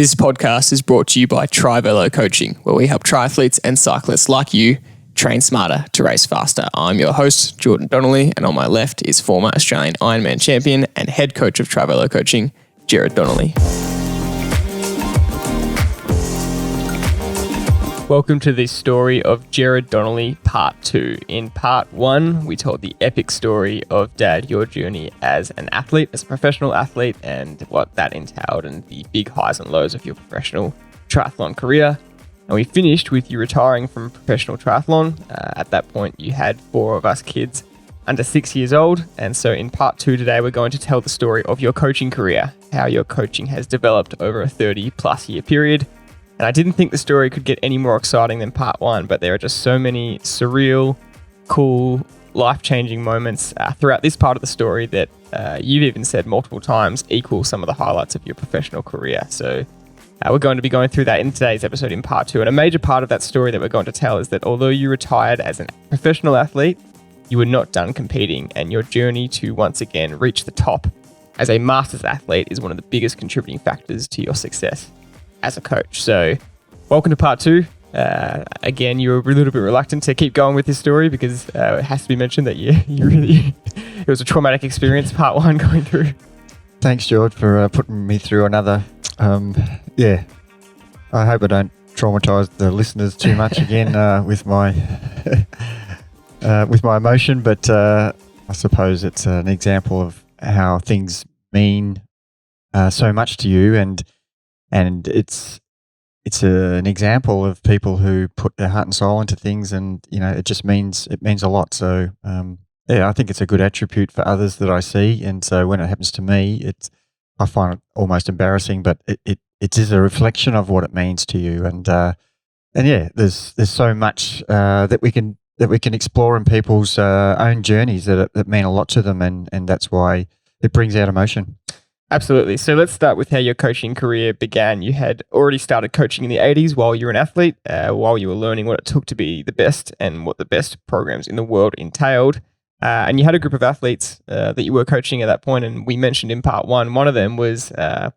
This podcast is brought to you by Triathlon Coaching, where we help triathletes and cyclists like you train smarter to race faster. I'm your host, Jordan Donnelly, and on my left is former Australian Ironman Champion and head coach of Triathlon Coaching, Gerard Donnelly. Welcome to the story of Gerard Donnelly, Part 2. In Part 1, we told the epic story of Dad, your journey as an athlete, as a professional athlete, and what that entailed and the big highs and lows of your professional triathlon career. And we finished with you retiring from professional triathlon. At that point, you had 4 of us kids under 6 years old. And so in Part 2 today, we're going to tell the story of your coaching career, how your coaching has developed over a 30-plus year period. And I didn't think the story could get any more exciting than Part 1, but there are just so many surreal, cool, life-changing moments throughout this part of the story that you've even said multiple times equal some of the highlights of your professional career. So we're going to be going through that in today's episode in Part 2. And a major part of that story that we're going to tell is that although you retired as a professional athlete, you were not done competing, and your journey to once again reach the top as a masters athlete is one of the biggest contributing factors to your success as a coach. So welcome to Part 2. Again, you were a little bit reluctant to keep going with this story because it has to be mentioned that you really, it was a traumatic experience, Part 1 going through. Thanks, George, for putting me through another. I hope I don't traumatize the listeners too much again with my emotion, but I suppose it's an example of how things mean so much to you, and it's an example of people who put their heart and soul into things, and it means a lot. So I think it's a good attribute for others that I see, and so when it happens to me, I find it almost embarrassing, but it is a reflection of what it means to you, and there's so much that we can explore in people's own journeys that mean a lot to them, and that's why it brings out emotion. Absolutely. So let's start with how your coaching career began. You had already started coaching in the 80s while you were an athlete, while you were learning what it took to be the best and what the best programs in the world entailed. And you had a group of athletes that you were coaching at that point, and we mentioned in Part 1, one of them was a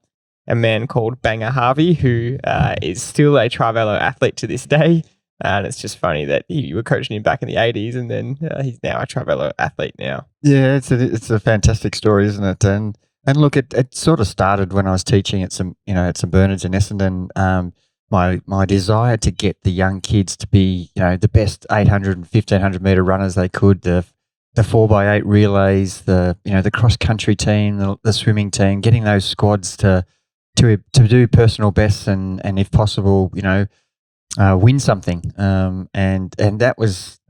man called Banger Harvey, who is still a Triathlon athlete to this day. And it's just funny that you were coaching him back in the 80s, and then he's now a Triathlon athlete now. Yeah, it's a fantastic story, isn't it? And look, it sort of started when I was teaching at St Bernard's in Essendon. My desire to get the young kids to be, the best 800 and 1500 meter runners they could, the 4x8 relays, the cross country team, the swimming team, getting those squads to do personal bests and if possible, win something. And that was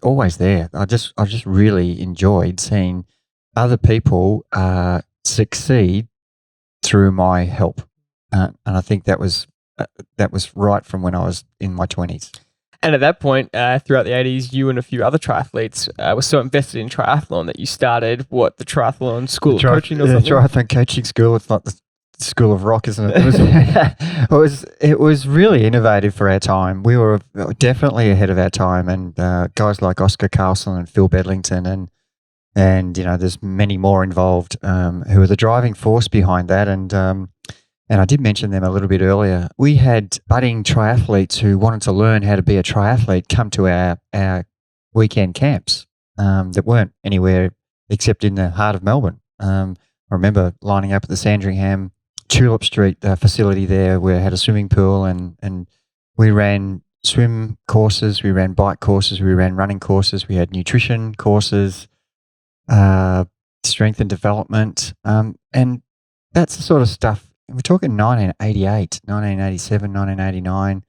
always there. I just really enjoyed seeing other people succeed through my help, and I think that was right from when I was in my 20s. And at that point, throughout the 80s, you and a few other triathletes were so invested in triathlon that you started the Triathlon School of Coaching or something? Triathlon Coaching School. It's not the School of Rock, isn't it? It was really innovative for our time. We were definitely ahead of our time, and guys like Oscar Carlson and Phil Bedlington and there's many more involved who are the driving force behind that. And I did mention them a little bit earlier. We had budding triathletes who wanted to learn how to be a triathlete come to our weekend camps that weren't anywhere except in the heart of Melbourne. I remember lining up at the Sandringham Tulip Street facility there, where it had a swimming pool, and we ran swim courses, we ran bike courses, we ran running courses, we had nutrition courses, strength and development, and that's the sort of stuff. We're talking 1988, 1987, 1989,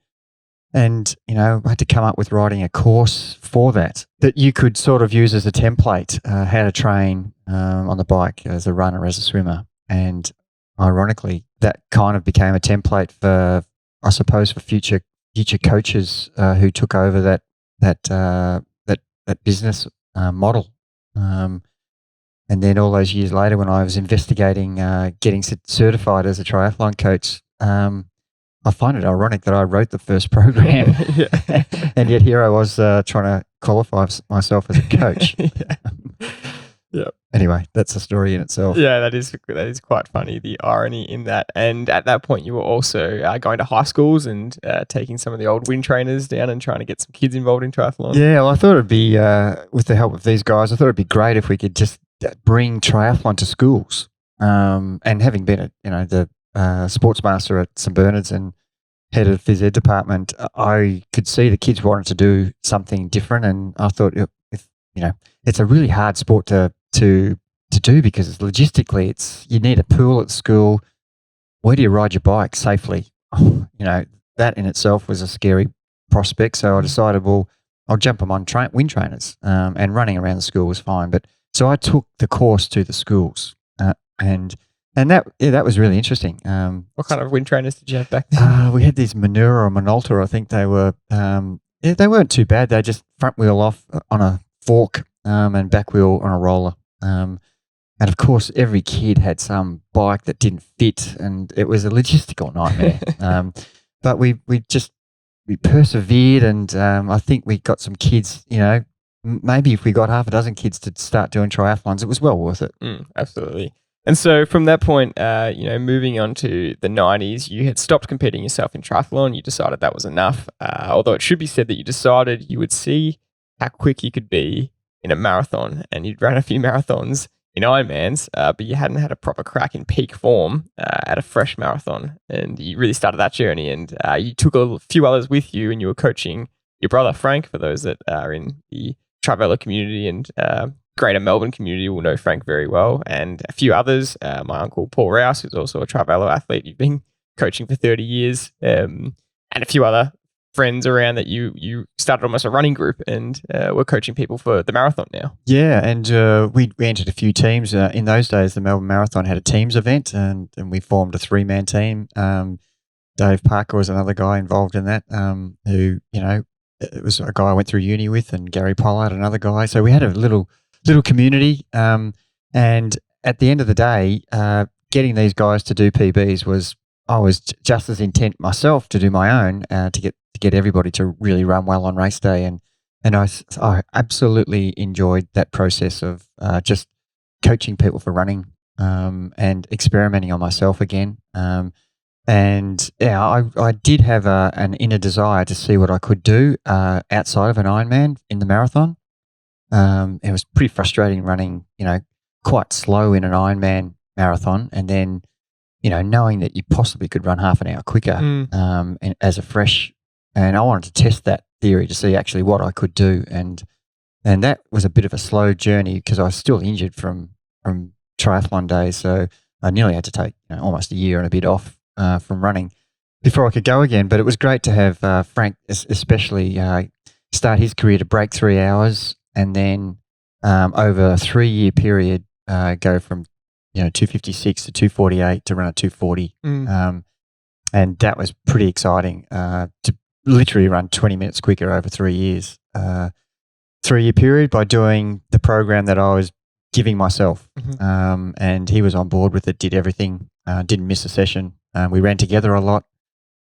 and I had to come up with writing a course for that you could sort of use as a template, how to train on the bike as a runner, as a swimmer, and ironically, that kind of became a template for, I suppose, for future coaches who took over that business model. And then all those years later, when I was investigating getting certified as a triathlon coach, I find it ironic that I wrote the first program, and yet here I was trying to qualify myself as a coach. Yeah. Anyway, that's a story in itself. Yeah, that is quite funny, the irony in that. And at that point, you were also going to high schools and taking some of the old wind trainers down and trying to get some kids involved in triathlon. Yeah, well, I thought it'd be, with the help of these guys, I thought it'd be great if we could just bring triathlon to schools. And having been the sports master at St Bernard's and head of phys ed department, I could see the kids wanted to do something different, and I thought, if it's a really hard sport to do because logistically, you need a pool at school. Where do you ride your bike safely? That in itself was a scary prospect. So I decided, well, I'll jump them on wind trainers, and running around the school was fine. But so I took the course to the schools, and that was really interesting. What kind of wind trainers did you have back then? We had these Manura or Minolta, I think they were. They weren't too bad. They just front wheel off on a fork, and back wheel on a roller. And of course, every kid had some bike that didn't fit, and it was a logistical nightmare. But we persevered, and I think we got some kids. Maybe if we got half a dozen kids to start doing triathlons, it was well worth it. Absolutely. And so from that point, moving on to the 90s, you had stopped competing yourself in triathlon. You decided that was enough. Although it should be said that you decided you would see how quick you could be in a marathon, and you'd run a few marathons in Ironmans, but you hadn't had a proper crack in peak form at a fresh marathon. And you really started that journey, and you took a few others with you, and you were coaching your brother, Frank. For those that are in the Traveller community and greater Melbourne community will know Frank very well, and a few others. My uncle Paul Rouse, who's also a Traveller athlete, you've been coaching for 30 years, and a few other friends around that you started almost a running group, and we're coaching people for the marathon now. Yeah, and we entered a few teams. In those days, the Melbourne Marathon had a teams event, and we formed a 3-man team. Dave Parker was another guy involved in that, who, it was a guy I went through uni with, and Gary Pollard, another guy. So we had a little community, and at the end of the day, getting these guys to do PBs I was just as intent myself to do my own, to get everybody to really run well on race day, and I absolutely enjoyed that process of just coaching people for running, and experimenting on myself again. And yeah, I did have an inner desire to see what I could do outside of an Ironman in the marathon. It was pretty frustrating running, quite slow in an Ironman marathon, and then, knowing that you possibly could run half an hour quicker, and as a fresh. And I wanted to test that theory to see actually what I could do, and that was a bit of a slow journey because I was still injured from triathlon days, so I nearly had to take almost a year and a bit off from running before I could go again. But it was great to have Frank, especially, start his career to break 3 hours, and then over a 3-year period go from 256 to 248 to run a 240, and that was pretty exciting to literally run 20 minutes quicker over 3 years, 3-year period, by doing the program that I was giving myself. And he was on board with it, did everything, didn't miss a session. We ran together a lot,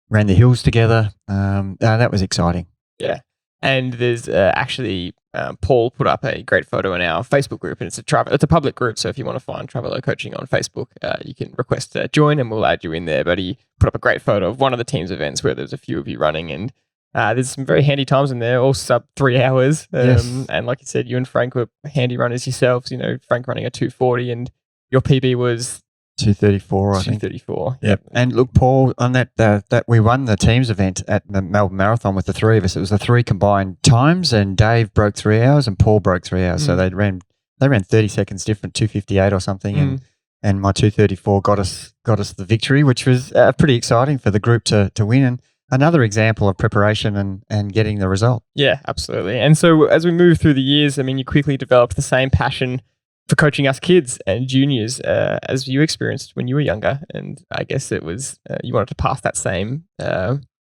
ran the hills together. That was exciting. Yeah. And there's actually Paul put up a great photo in our Facebook group, and it's a public group. So if you want to find Traveller Coaching on Facebook, you can request to join, and we'll add you in there. But he put up a great photo of one of the team's events where there's a few of you running, and there's some very handy times in there, all sub 3 hours. Yes. And like you said, you and Frank were handy runners yourselves. Frank running a 240, and your PB was 234, I think. 234. Yep. And look, Paul, on that we won the teams event at the Melbourne Marathon with the three of us. It was the 3 combined times, and Dave broke 3 hours and Paul broke 3 hours. So they ran 30 seconds different, 258 or something, and my 234 got us the victory, which was pretty exciting for the group to win, and another example of preparation and getting the result. Yeah, absolutely. And so as we move through the years, you quickly developed the same passion for coaching us kids and juniors as you experienced when you were younger. And I guess it was, you wanted to pass that same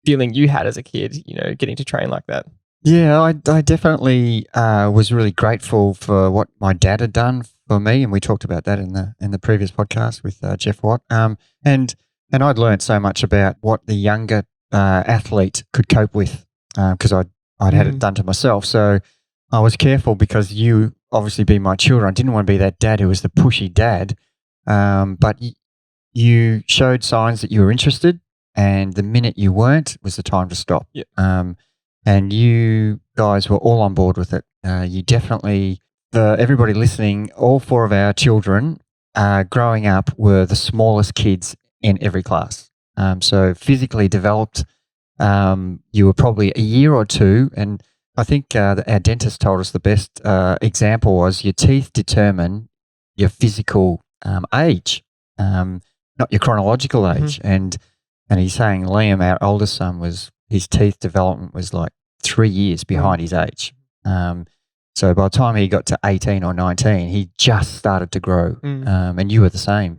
feeling you had as a kid, getting to train like that. Yeah, I definitely was really grateful for what my dad had done for me, and we talked about that in the previous podcast with Jeff Watt. And I'd learned so much about what the younger athlete could cope with because I'd had it done to myself. So I was careful because you obviously being my children, I didn't want to be that dad who was the pushy dad. But you showed signs that you were interested, and the minute you weren't was the time to stop. Yeah. And you guys were all on board with it. You definitely, everybody listening, all 4 of our children growing up were the smallest kids in every class. So physically developed, you were probably a year or 2, and I think our dentist told us the best example was your teeth determine your physical age, not your chronological age. And he's saying Liam, our oldest son, his teeth development was like 3 years behind his age. So by the time he got to 18 or 19, he just started to grow. And you were the same.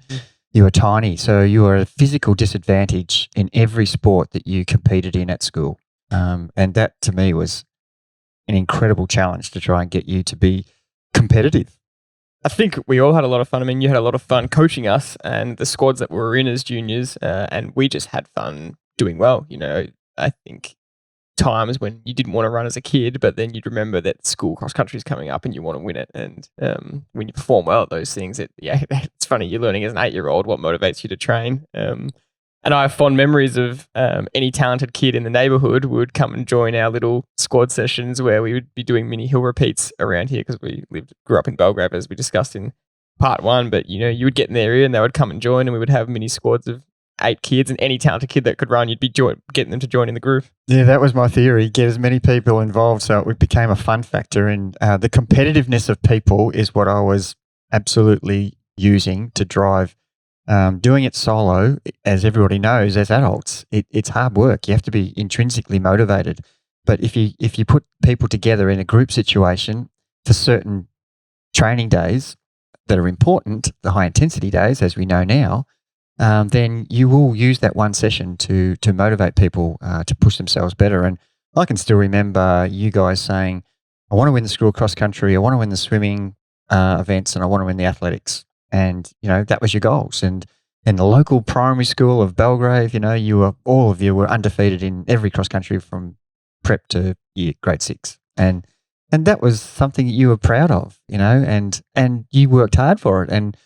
You were tiny. So you were at a physical disadvantage in every sport that you competed in at school. And that to me was an incredible challenge to try and get you to be competitive. I think we all had a lot of fun. I mean, you had a lot of fun coaching us and the squads that we were in as juniors, and we just had fun doing well. You know, I think times when you didn't want to run as a kid, but then you'd remember that school cross country is coming up and you want to win it. And when you perform well at those things, it's funny. You're learning as an 8-year-old what motivates you to train. And I have fond memories of any talented kid in the neighborhood would come and join our little squad sessions where we would be doing mini hill repeats around here because we grew up in Belgrave, as we discussed in part 1. But, you know, you would get in the area and they would come and join, and we would have mini squads of 8 kids, and any talented kid that could run, you'd be getting them to join in the group. Yeah, that was my theory. Get as many people involved so it became a fun factor. And the competitiveness of people is what I was absolutely using to drive. Doing it solo, as everybody knows, as adults, it's hard work. You have to be intrinsically motivated. But if you put people together in a group situation for certain training days that are important, the high intensity days, as we know now, then you will use that one session to motivate people to push themselves better. And I can still remember you guys saying, I want to win the school cross country, I want to win the swimming events, and I want to win the athletics. And, you know, that was your goals. And in the local primary school of Belgrave, you know, all of you were undefeated in every cross country from prep to grade 6. And that was something that you were proud of, you know, and you worked hard for it. And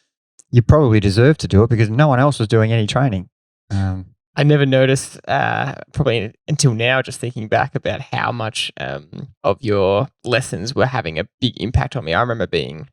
you probably deserved to do it because no one else was doing any training. I never noticed, probably until now, just thinking back about how much of your lessons were having a big impact on me. I remember being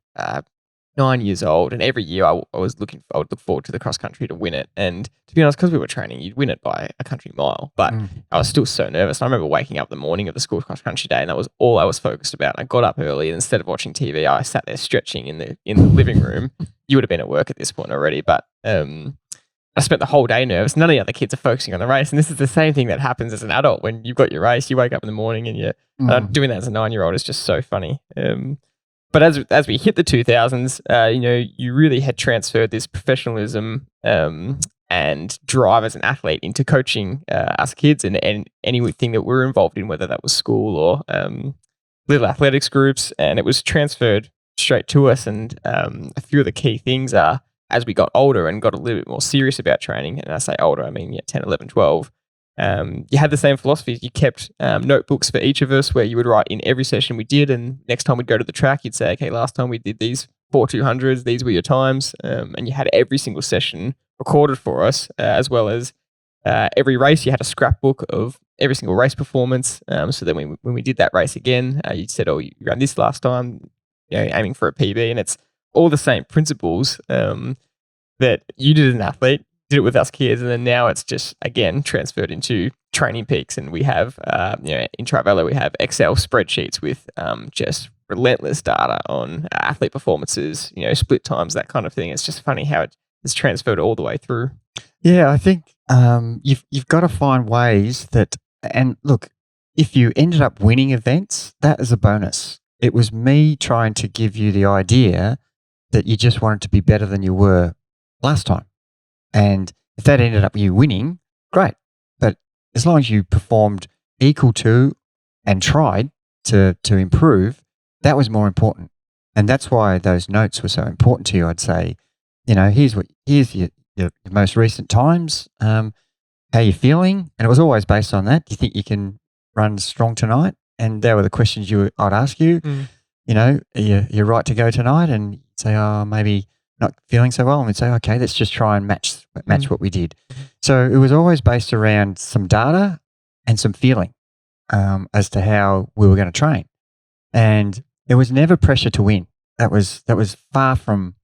9 years old, and every year I would look forward to the cross country to win it. And to be honest, because we were training, you'd win it by a country mile, but I was still so nervous. And I remember waking up the morning of the school cross country day, and that was all I was focused about. And I got up early, and instead of watching TV, I sat there stretching in the living room. You would have been at work at this point already, but I spent the whole day nervous. None of the other kids are focusing on the race. And this is the same thing that happens as an adult when you've got your race. You wake up in the morning and you're doing that as a 9-year-old is just so funny. But as we hit the 2000s, you know, you really had transferred this professionalism and drive as an athlete into coaching us kids and anything that we're involved in, whether that was school or little athletics groups. And it was transferred straight to us. And a few of the key things are, as we got older and got a little bit more serious about training, and I say older, I mean 10, 11, 12, you had the same philosophies. You kept notebooks for each of us where you would write in every session we did, and next time we'd go to the track, you'd say, okay, last time we did these 4 200s, these were your times, and you had every single session recorded for us, as well as every race, you had a scrapbook of every single race performance, so that when we did that race again, you said, oh, you ran this last time, you know, aiming for a PB, and it's all the same principles that you did as an athlete, did it with us kids, and then now it's just, again, transferred into training peaks. And we have, you know, in Trivelo, we have Excel spreadsheets with just relentless data on athlete performances, you know, split times, that kind of thing. It's just funny how it has transferred all the way through. Yeah, I think you've got to find ways that, and look, if you ended up winning events, that is a bonus. It was me trying to give you the idea that you just wanted to be better than you were last time. And if that ended up you winning, great. But as long as you performed equal to and tried to improve, that was more important. And that's why those notes were so important to you. I'd say, you know, here's your most recent times, how you feeling? And it was always based on that. Do you think you can run strong tonight? and they were the questions I'd ask you. You know, you're right to go tonight, and you'd say, oh, maybe not feeling so well, and we'd say, okay, let's just try and match what we did. So it was always based around some data and some feeling as to how we were going to train, and there was never pressure to win. That was far from,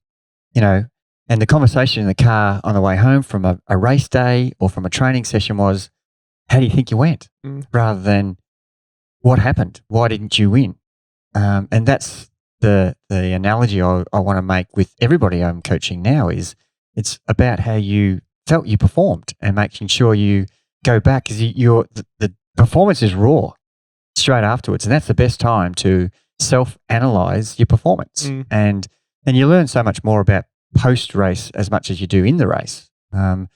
you know. And the conversation in the car on the way home from a race day or from a training session was, how do you think you went? Rather than what happened? Why didn't you win? And that's the analogy I want to make with everybody I'm coaching now is it's about how you felt you performed and making sure you go back because the performance is raw straight afterwards. And that's the best time to self-analyze your performance. And you learn so much more about post-race as much as you do in the race. And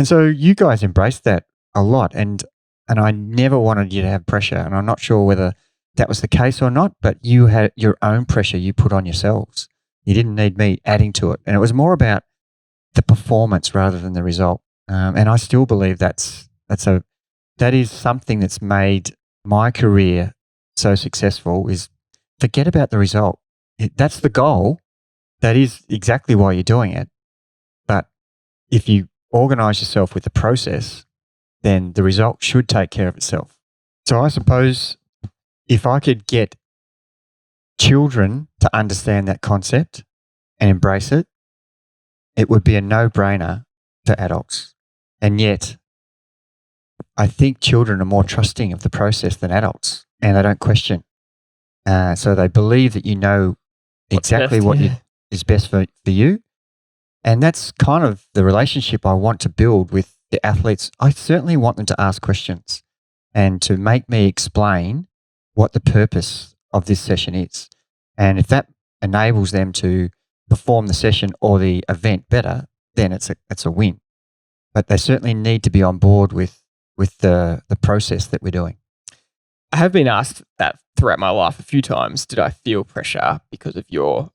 so you guys embraced that a lot. And I never wanted you to have pressure. And I'm not sure whether that was the case or not, but you had your own pressure you put on yourselves. You didn't need me adding to it. And it was more about the performance rather than the result. And I still believe that is something that's made my career so successful is forget about the result. That's the goal. That is exactly why you're doing it. But if you organize yourself with the process, then the result should take care of itself. So I suppose if I could get children to understand that concept and embrace it, it would be a no-brainer for adults. And yet, I think children are more trusting of the process than adults, and they don't question. So they believe that you know exactly what is best for you. And that's kind of the relationship I want to build with the athletes. I certainly want them to ask questions and to make me explain what the purpose of this session is. And if that enables them to perform the session or the event better, then it's a win. But they certainly need to be on board with the process that we're doing. I have been asked that throughout my life a few times. Did I feel pressure because of your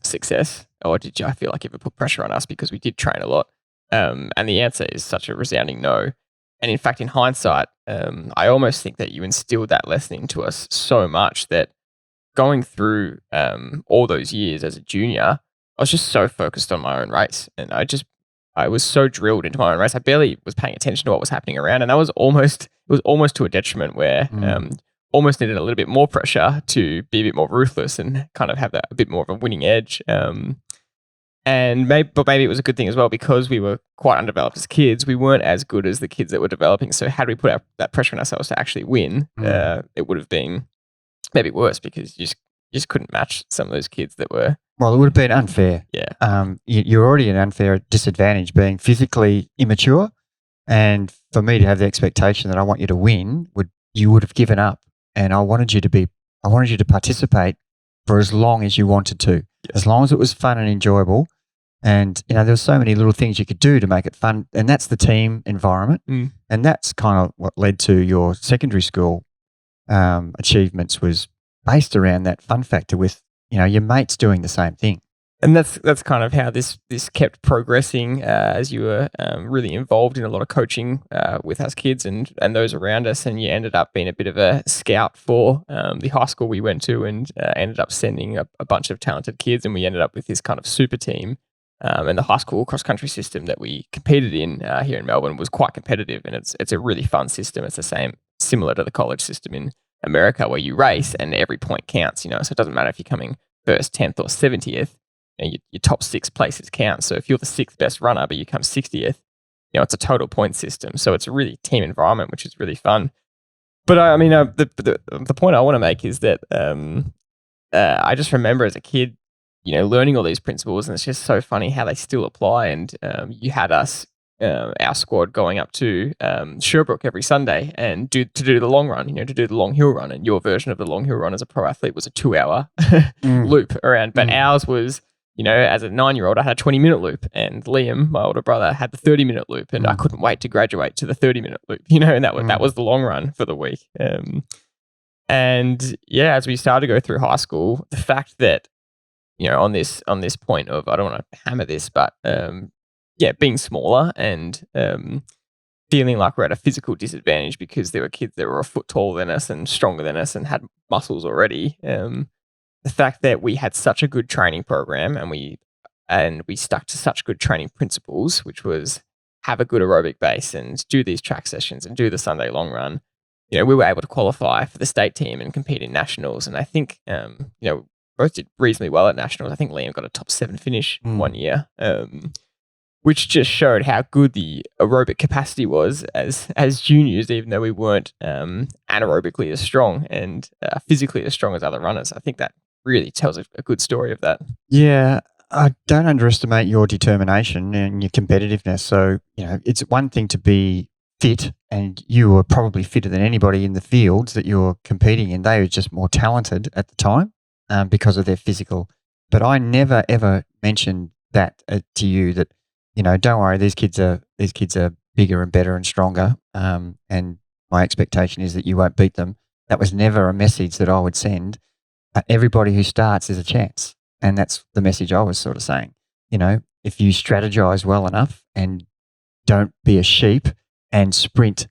success, or did I feel like you ever put pressure on us because we did train a lot? And the answer is such a resounding no. And in fact, in hindsight, I almost think that you instilled that lesson into us so much that going through all those years as a junior, I was just so focused on my own race, and I was so drilled into my own race. I barely was paying attention to what was happening around, and that was almost to a detriment where almost needed a little bit more pressure to be a bit more ruthless and kind of have a bit more of a winning edge. And maybe it was a good thing as well because we were quite undeveloped as kids. We weren't as good as the kids that were developing. So had we put that pressure on ourselves to actually win, it would have been maybe worse because you just couldn't match some of those kids that were. Well, it would have been unfair. Yeah. You're already at an unfair disadvantage being physically immature. And for me to have the expectation that I want you to win, you would have given up. And I wanted you to participate for as long as you wanted to, as long as it was fun and enjoyable. And, there were so many little things you could do to make it fun. And that's the team environment. And that's kind of what led to your secondary school achievements was based around that fun factor with, your mates doing the same thing. And that's kind of how this kept progressing as you were really involved in a lot of coaching with us kids and those around us. And you ended up being a bit of a scout for the high school we went to and ended up sending a bunch of talented kids. And we ended up with this kind of super team. And the high school cross-country system that we competed in here in Melbourne was quite competitive. And it's a really fun system. It's the same, similar to the college system in America where you race and every point counts, so it doesn't matter if you're coming first, 10th or 70th. Your top 6 places count. So if you're the 6th best runner, but you come 60th, it's a total point system. So it's a really team environment, which is really fun. But the point I want to make is that I just remember as a kid, learning all these principles, and it's just so funny how they still apply. And you had us, our squad, going up to Sherbrooke every Sunday and to do the long run, to do the long hill run. And your version of the long hill run as a pro athlete was a 2-hour loop around, but ours was. As a 9-year-old, I had a 20-minute loop, and Liam, my older brother, had the 30-minute loop, and I couldn't wait to graduate to the 30-minute loop, and that was the long run for the week. And as we started to go through high school, the fact that, on this point of, I don't want to hammer this, but being smaller and feeling like we're at a physical disadvantage because there were kids that were a foot taller than us and stronger than us and had muscles already. The fact that we had such a good training program and we stuck to such good training principles, which was have a good aerobic base and do these track sessions and do the Sunday long run. We were able to qualify for the state team and compete in nationals. And I think, both did reasonably well at nationals. I think Liam got a top 7 finish one year, which just showed how good the aerobic capacity was as juniors, even though we weren't anaerobically as strong and physically as strong as other runners. I think that really tells a good story of that. Yeah, I don't underestimate your determination and your competitiveness. So, it's one thing to be fit, and you were probably fitter than anybody in the fields that you're competing in. They were just more talented at the time because of their physical. But I never, ever mentioned that to you that, don't worry, these kids are bigger and better and stronger, and my expectation is that you won't beat them. That was never a message that I would send. Everybody who starts is a chance. And that's the message I was sort of saying. If you strategize well enough and don't be a sheep and sprint.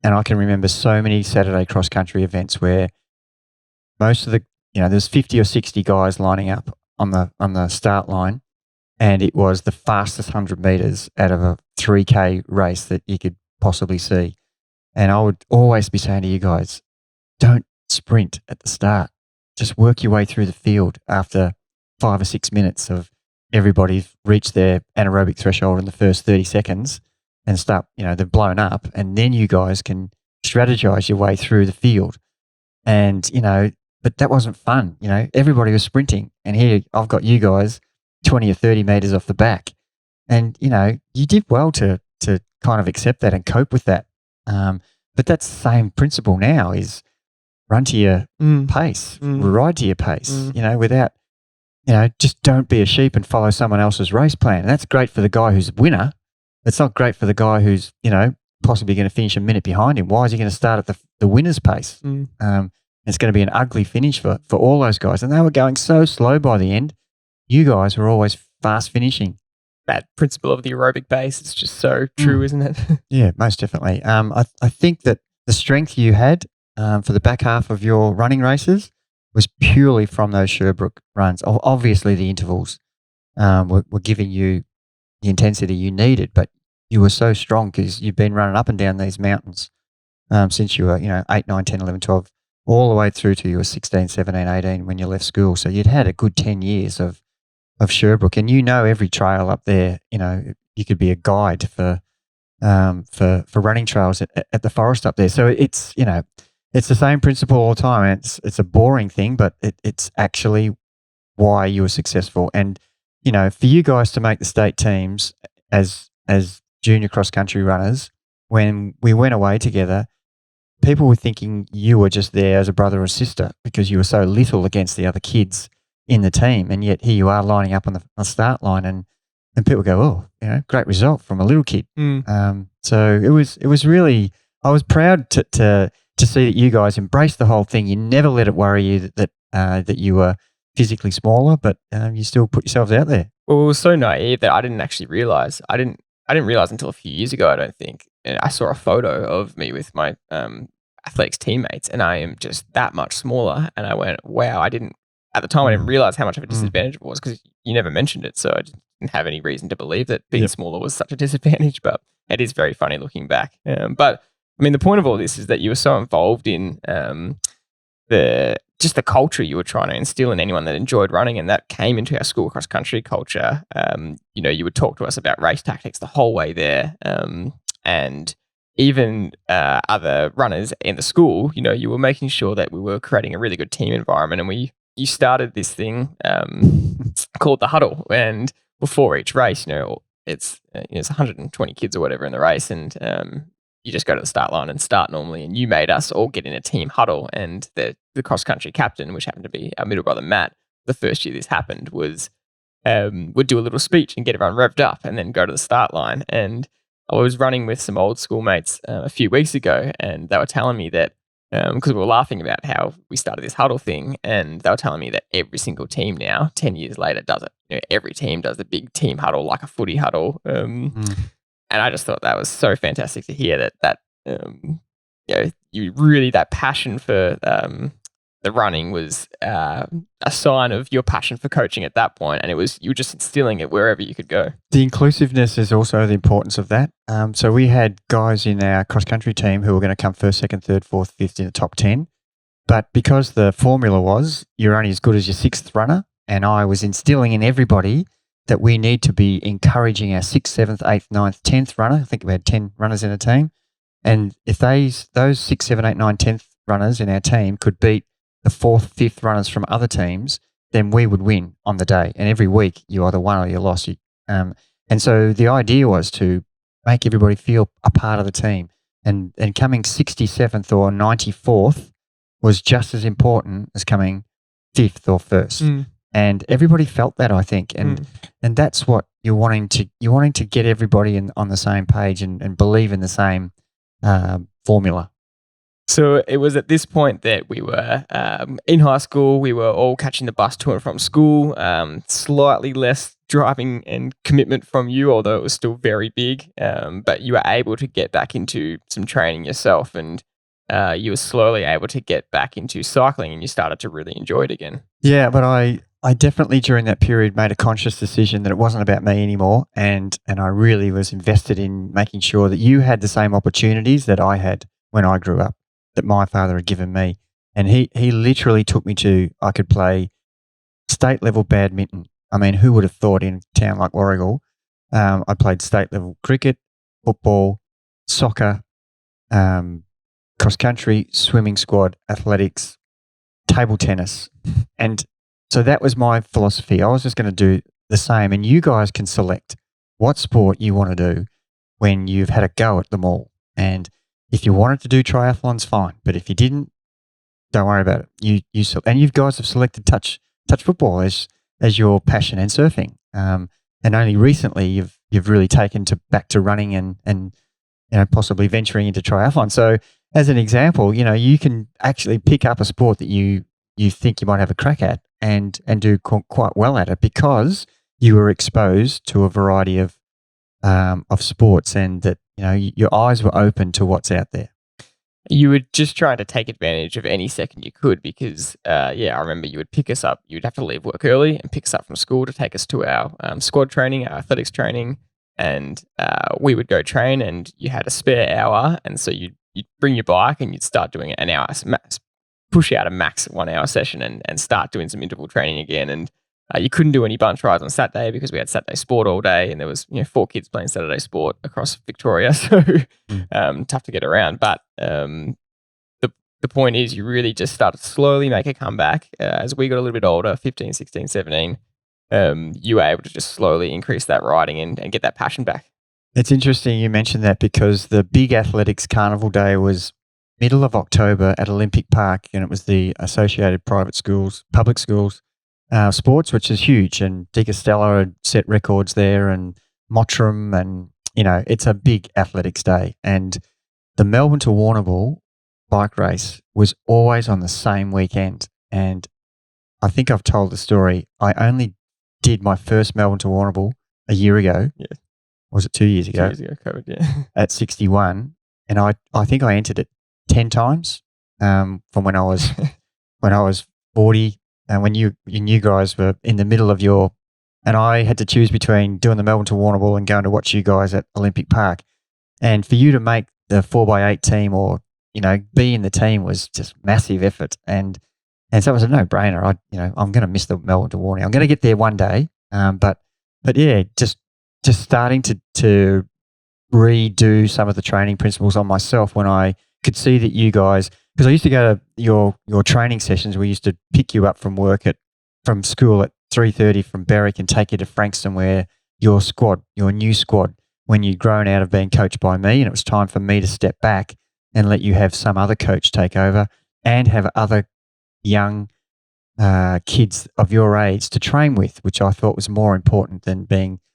And I can remember so many Saturday cross-country events where most of the, there's 50 or 60 guys lining up on the start line, and it was the fastest 100 meters out of a 3K race that you could possibly see. And I would always be saying to you guys, don't sprint at the start. Just work your way through the field after 5 or 6 minutes of everybody's reached their anaerobic threshold in the first 30 seconds and start, they've blown up, and then you guys can strategize your way through the field. And, but that wasn't fun. Everybody was sprinting, and here I've got you guys 20 or 30 meters off the back. And, you did well to kind of accept that and cope with that. But that's the same principle now is run to your pace, ride to your pace, without, just don't be a sheep and follow someone else's race plan. And that's great for the guy who's a winner. It's not great for the guy who's, possibly going to finish a minute behind him. Why is he going to start at the winner's pace? It's going to be an ugly finish for all those guys. And they were going so slow by the end. You guys were always fast finishing. That principle of the aerobic base is just so true, isn't it? Yeah, most definitely. I think that the strength you had for the back half of your running races was purely from those Sherbrooke runs. Obviously, the intervals were giving you the intensity you needed, but you were so strong because you've been running up and down these mountains since you were, 8, 9, 10, 11, 12, all the way through to you were 16, 17, 18 when you left school. So you'd had a good 10 years of Sherbrooke, and every trail up there. You could be a guide for running trails at the forest up there. So it's it's the same principle all the time. It's a boring thing, but it's actually why you were successful. And for you guys to make the state teams as junior cross country runners, when we went away together, people were thinking you were just there as a brother or sister because you were so little against the other kids in the team, and yet here you are lining up on the start line, and people go, oh, great result from a little kid. So it was really, I was proud to see that you guys embraced the whole thing. You never let it worry you that you were physically smaller, but you still put yourselves out there. Well, it was so naive that I didn't actually realize. I didn't realize until a few years ago, I don't think. And I saw a photo of me with my athletics teammates, and I am just that much smaller. And I went, wow, at the time, I didn't realize how much of a disadvantage it was because you never mentioned it. So I didn't have any reason to believe that being smaller was such a disadvantage, but it is very funny looking back. But I mean, the point of all this is that you were so involved in the culture you were trying to instill in anyone that enjoyed running, and that came into our school cross country culture. You would talk to us about race tactics the whole way there, and even other runners in the school. You were making sure that we were creating a really good team environment, and you started this thing called the huddle, and before each race, it's 120 kids or whatever in the race, and you just go to the start line and start normally. And you made us all get in a team huddle, and the cross country captain, which happened to be our middle brother Matt, the first year this happened would do a little speech and get everyone revved up, and then go to the start line. And I was running with some old schoolmates a few weeks ago, and they were telling me that because we were laughing about how we started this huddle thing, and they were telling me that every single team now, 10 years later, does it. Every team does the big team huddle like a footy huddle. And I just thought that was so fantastic to hear that you really, that passion for the running was a sign of your passion for coaching at that point, and you were just instilling it wherever you could go. The inclusiveness is also the importance of that. So we had guys in our cross-country team who were going to come first, second, third, fourth, fifth in the top 10. But because the formula was you're only as good as your sixth runner, and I was instilling in everybody that we need to be encouraging our sixth, seventh, eighth, ninth, 10th runner. I think we had 10 runners in a team. And if those 6, 7, 8, 9, 10th runners in our team could beat the fourth, fifth runners from other teams, then we would win on the day. And every week you either won or you lost. And so the idea was to make everybody feel a part of the team. And coming 67th or 94th was just as important as coming 5th or 1st. And everybody felt that, I think. And that's what you're wanting to get everybody on the same page and believe in the same formula. So it was at this point that we were in high school. We were all catching the bus to and from school. Slightly less driving and commitment from you, although it was still very big. But you were able to get back into some training yourself, and you were slowly able to get back into cycling, and you started to really enjoy it again. Yeah, but I definitely during that period made a conscious decision that it wasn't about me anymore, and I really was invested in making sure that you had the same opportunities that I had when I grew up, that my father had given me. And he literally took me to, I could play state level badminton. I mean, who would have thought in a town like Warragul? I played state level cricket, football, soccer, cross country, swimming squad, athletics, table tennis. And so that was my philosophy. I was just going to do the same. And you guys can select what sport you want to do when you've had a go at them all. And if you wanted to do triathlons, fine. But if you didn't, don't worry about it. And you guys have selected touch football as your passion, and surfing. And only recently you've really taken back to running and possibly venturing into triathlon. So as an example, you can actually pick up a sport that you think you might have a crack at and do quite well at it because you were exposed to a variety of sports, and that your eyes were open to what's out there. You were just trying to take advantage of any second you could because, I remember you would pick us up. You'd have to leave work early and pick us up from school to take us to our squad training, our athletics training, and we would go train. And you had a spare hour, and so you'd bring your bike and you'd start doing an hour, push out a max 1 hour session and start doing some interval training again. And you couldn't do any bunch rides on Saturday because we had Saturday sport all day, and there was 4 kids playing Saturday sport across Victoria, so tough to get around. But the point is, you really just started to slowly make a comeback as we got a little bit older, 15, 16, 17. You were able to just slowly increase that riding and get that passion back. It's interesting you mentioned that because the big athletics carnival day was middle of October at Olympic Park, and it was the Associated Private Schools, Public Schools sports, which is huge. And Di Castello had set records there, and Mottram, and it's a big athletics day. And the Melbourne to Warrnambool bike race was always on the same weekend. And I think I've told the story. I only did my first Melbourne to Warrnambool a year ago. Yeah. Was it 2 years ago? 2 years ago, COVID, yeah. At 61. And I think I entered it 10 times from when I was 40, and when you guys were in the middle of and I had to choose between doing the Melbourne to Warrnambool and going to watch you guys at Olympic Park. And for you to make the 4x8 team or be in the team was just massive effort, and so it was a no-brainer. I'm going to miss the Melbourne to Warrnambool. I'm going to get there one day, but yeah, just starting to redo some of the training principles on myself when I could see that you guys, because I used to go to your training sessions. We used to pick you up from school at 3:30 from Berwick and take you to Frankston, where your new squad, when you'd grown out of being coached by me, and it was time for me to step back and let you have some other coach take over and have other young kids of your age to train with, which I thought was more important than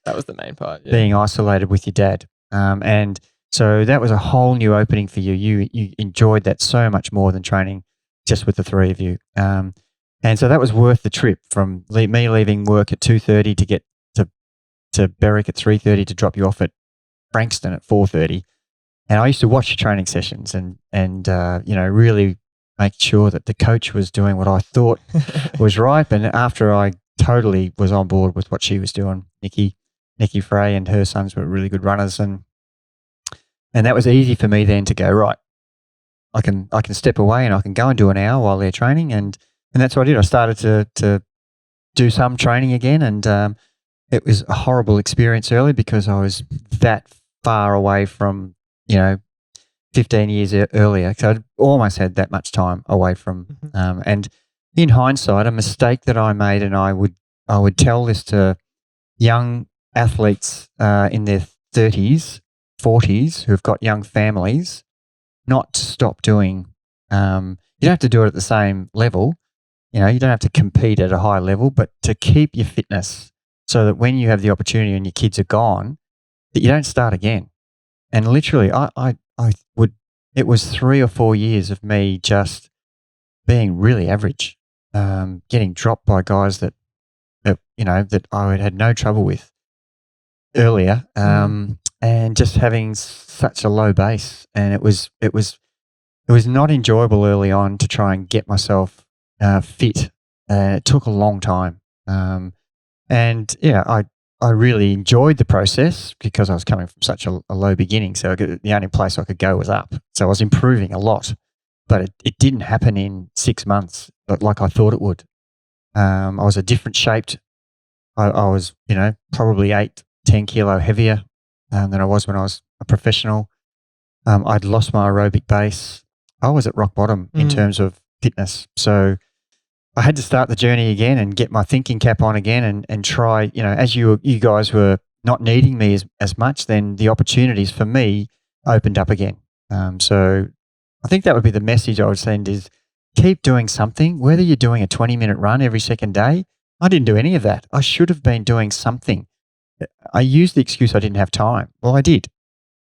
that was the main part, being isolated with your dad. And so that was a whole new opening for you. You enjoyed that so much more than training just with the three of you. And so that was worth the trip from me leaving work at 2:30 to get to Berwick at 3:30 to drop you off at Frankston at 4:30, and I used to watch the training sessions and really make sure that the coach was doing what I thought was right. And after I totally was on board with what she was doing, Nikki Frey and her sons were really good runners, and that was easy for me then to go, right, I can step away and I can go and do an hour while they're training, and that's what I did. I started to do some training again, and it was a horrible experience early because I was that far away from 15 years earlier. So I'd almost had that much time away from, and in hindsight, a mistake that I made, and I would tell this to young athletes in their 30s, 40s who've got young families, not to stop doing. You don't have to do it at the same level. You don't have to compete at a high level, but to keep your fitness so that when you have the opportunity and your kids are gone, that you don't start again. And literally, it was 3 or 4 years of me just being really average, getting dropped by guys that I had no trouble with earlier, and just having such a low base. And it was not enjoyable early on to try and get myself fit. It took a long time, I really enjoyed the process because I was coming from such a low beginning. So the only place I could go was up. So I was improving a lot, but it didn't happen in 6 months like I thought it would. I was a different shaped. I was, probably 8-10 kilo heavier than I was when I was a professional. I'd lost my aerobic base. I was at rock bottom in terms of fitness. So I had to start the journey again and get my thinking cap on again and try, as you guys were not needing me as much, then the opportunities for me opened up again. So I think that would be the message I would send is keep doing something, whether you're doing a 20-minute run every second day. I didn't do any of that. I should have been doing something. I used the excuse I didn't have time. Well, I did.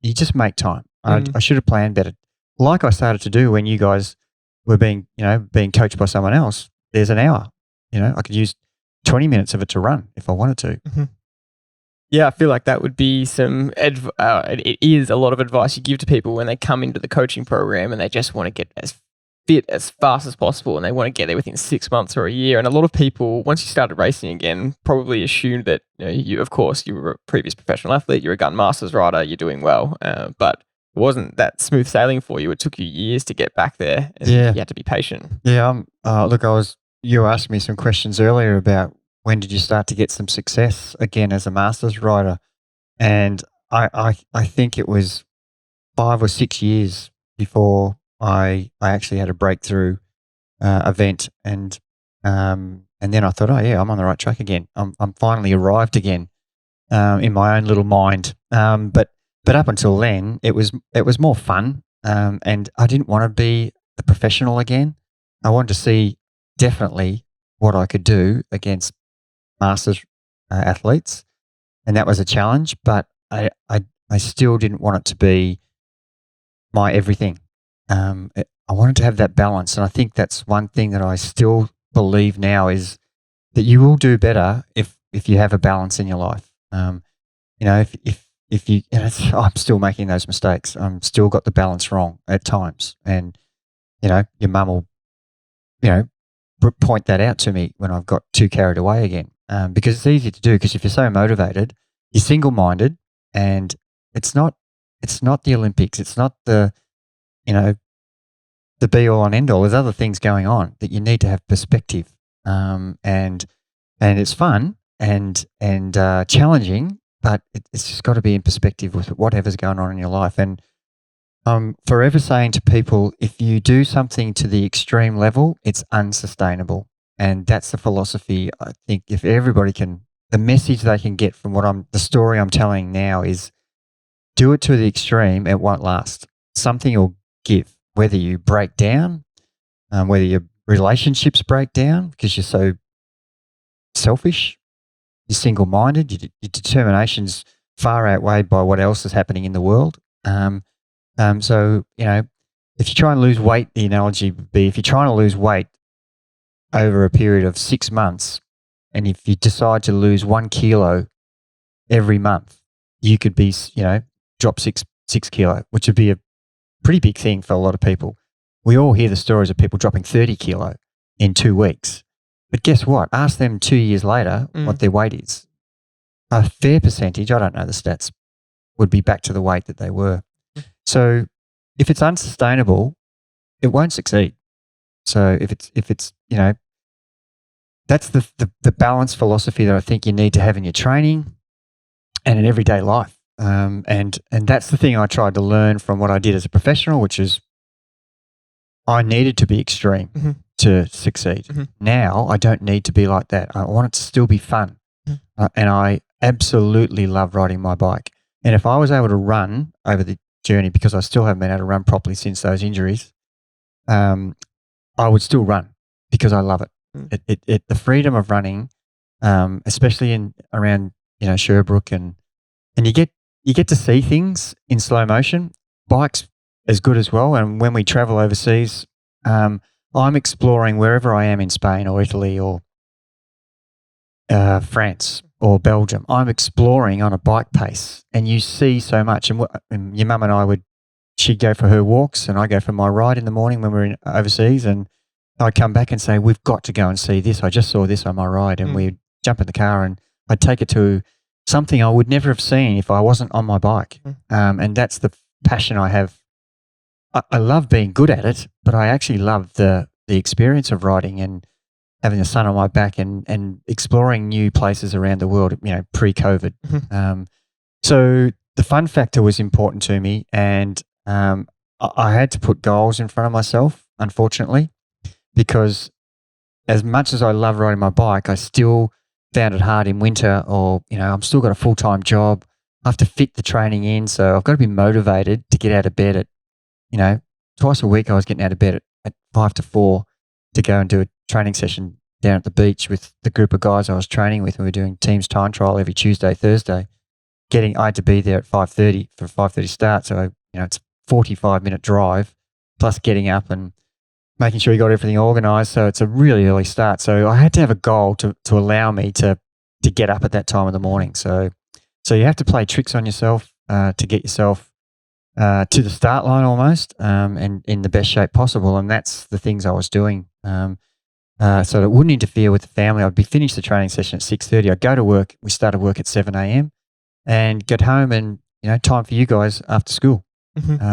You just make time. I should have planned better. Like I started to do when you guys were being coached by someone else. There's an hour. I could use 20 minutes of it to run if I wanted to. Mm-hmm. Yeah, I feel like that would be it is a lot of advice you give to people when they come into the coaching program and they just want to get as fit as fast as possible and they want to get there within 6 months or a year. And a lot of people, once you started racing again, probably assumed that you of course, you were a previous professional athlete, you're a gun masters rider, you're doing well, but it wasn't that smooth sailing for you. It took you years to get back there, and you had to be patient. Yeah. Look, you asked me some questions earlier about when did you start to get some success again as a masters rider, and I think it was 5 or 6 years before I actually had a breakthrough event, and then I thought, oh yeah, I'm on the right track again. I'm finally arrived again in my own little mind. But up until then, it was more fun, and I didn't want to be a professional again. I wanted to see definitely what I could do against masters athletes, and that was a challenge. But I still didn't want it to be my everything. I wanted to have that balance, and I think that's one thing that I still believe now is that you will do better if you have a balance in your life. If you, I'm still making those mistakes. I'm still got the balance wrong at times, and your mum will, point that out to me when I've got too carried away again. Because it's easy to do. Because if you're so motivated, you're single-minded, and it's not the Olympics. It's not the be-all and end-all. There's other things going on that you need to have perspective. And it's fun and challenging. But it's just got to be in perspective with whatever's going on in your life. And I'm forever saying to people, if you do something to the extreme level, it's unsustainable. And that's the philosophy. I think if everybody the message they can get from the story I'm telling now is do it to the extreme, it won't last. Something will give, whether you break down, whether your relationships break down because you're so selfish, you're single-minded, your determination's far outweighed by what else is happening in the world. So, if you try and lose weight, the analogy would be if you're trying to lose weight over a period of 6 months, and if you decide to lose 1 kilo every month, you could be, drop six kilo, which would be a pretty big thing for a lot of people. We all hear the stories of people dropping 30 kilo in 2 weeks. But guess what? Ask them 2 years later what their weight is. A fair percentage, I don't know the stats, would be back to the weight that they were. So if it's unsustainable, it won't succeed. So if it's that's the balance philosophy that I think you need to have in your training and in everyday life. And that's the thing I tried to learn from what I did as a professional, which is I needed to be extreme to succeed. Now I don't need to be like that. I want it to still be fun. And I absolutely love riding my bike. And if I was able to run over the journey, because I still haven't been able to run properly since those injuries, I would still run because I love it. The freedom of running, especially around Sherbrooke, and you get to see things in slow motion. Bikes as good as well. And when we travel overseas, I'm exploring wherever I am in Spain or Italy or France or Belgium. I'm exploring on a bike pace, and you see so much. And your mum and I she'd go for her walks, and I go for my ride in the morning when we're overseas, and I'd come back and say, we've got to go and see this. I just saw this on my ride. And we'd jump in the car and I'd take it to something I would never have seen if I wasn't on my bike. And that's the passion I have. I love being good at it, but I actually love the experience of riding and having the sun on my back and exploring new places around the world, pre-COVID. So the fun factor was important to me, and I had to put goals in front of myself, unfortunately, because as much as I love riding my bike, I still found it hard in winter, or, I've still got a full-time job. I have to fit the training in. So I've got to be motivated to get out of bed at, twice a week I was getting out of bed at 5 to 4 to go and do a training session down at the beach with the group of guys I was training with. And we were doing teams time trial every Tuesday, Thursday. I had to be there at 5:30 for a 5:30 start. So, it's a 45-minute drive plus getting up and making sure you got everything organised. So it's a really early start. So I had to have a goal to allow me to get up at that time of the morning. So you have to play tricks on yourself to get yourself to the start line almost, and in the best shape possible. And that's the things I was doing. So that it wouldn't interfere with the family. I'd be finished the training session at 6:30. I'd go to work. We started work at 7 a.m. and get home and, time for you guys after school.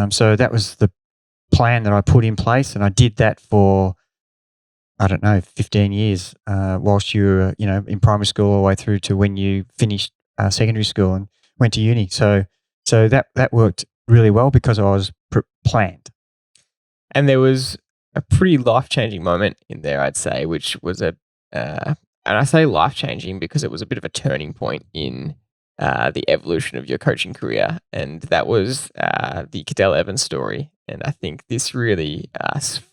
So that was the plan that I put in place, and I did that for 15 years whilst you were in primary school all the way through to when you finished secondary school and went to uni. So that worked really well because I was planned. And there was a pretty life-changing moment in there, I'd say, which was and I say life-changing because it was a bit of a turning point in the evolution of your coaching career, and that was the Cadel Evans story. And I think this really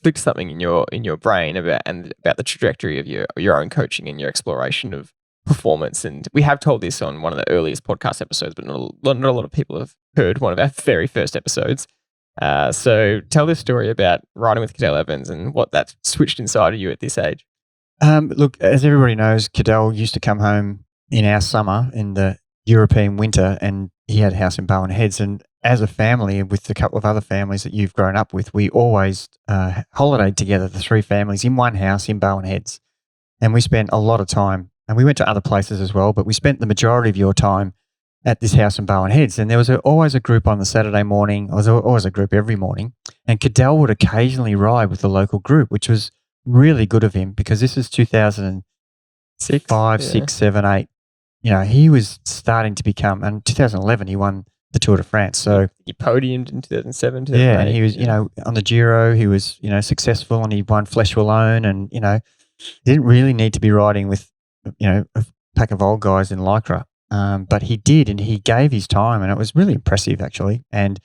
flicked something in your brain about the trajectory of your own coaching and your exploration of performance. And we have told this on one of the earliest podcast episodes, but not a lot of people have heard one of our very first episodes. So tell this story about riding with Cadel Evans and what that switched inside of you at this age. Look, as everybody knows, Cadel used to come home in our summer in the European winter, and he had a house in Bowen Heads. And as a family, with a couple of other families that you've grown up with, we always holidayed together, the three families, in one house in Bowen Heads. And we spent a lot of time, and we went to other places as well, but we spent the majority of your time at this house in Bowen Heads. And there was always a group on the Saturday morning. There was always a group every morning. And Cadel would occasionally ride with the local group, which was really good of him, because this is 2006, 5, 6, 7, 8. He was starting to become, and 2011 he won the Tour de France. So he podiumed in 2007. Yeah, and he was, on the Giro, he was, successful, and he won Flesh Wallone, and, he didn't really need to be riding with, a pack of old guys in Lycra. But he did, and he gave his time, and it was really impressive, actually. And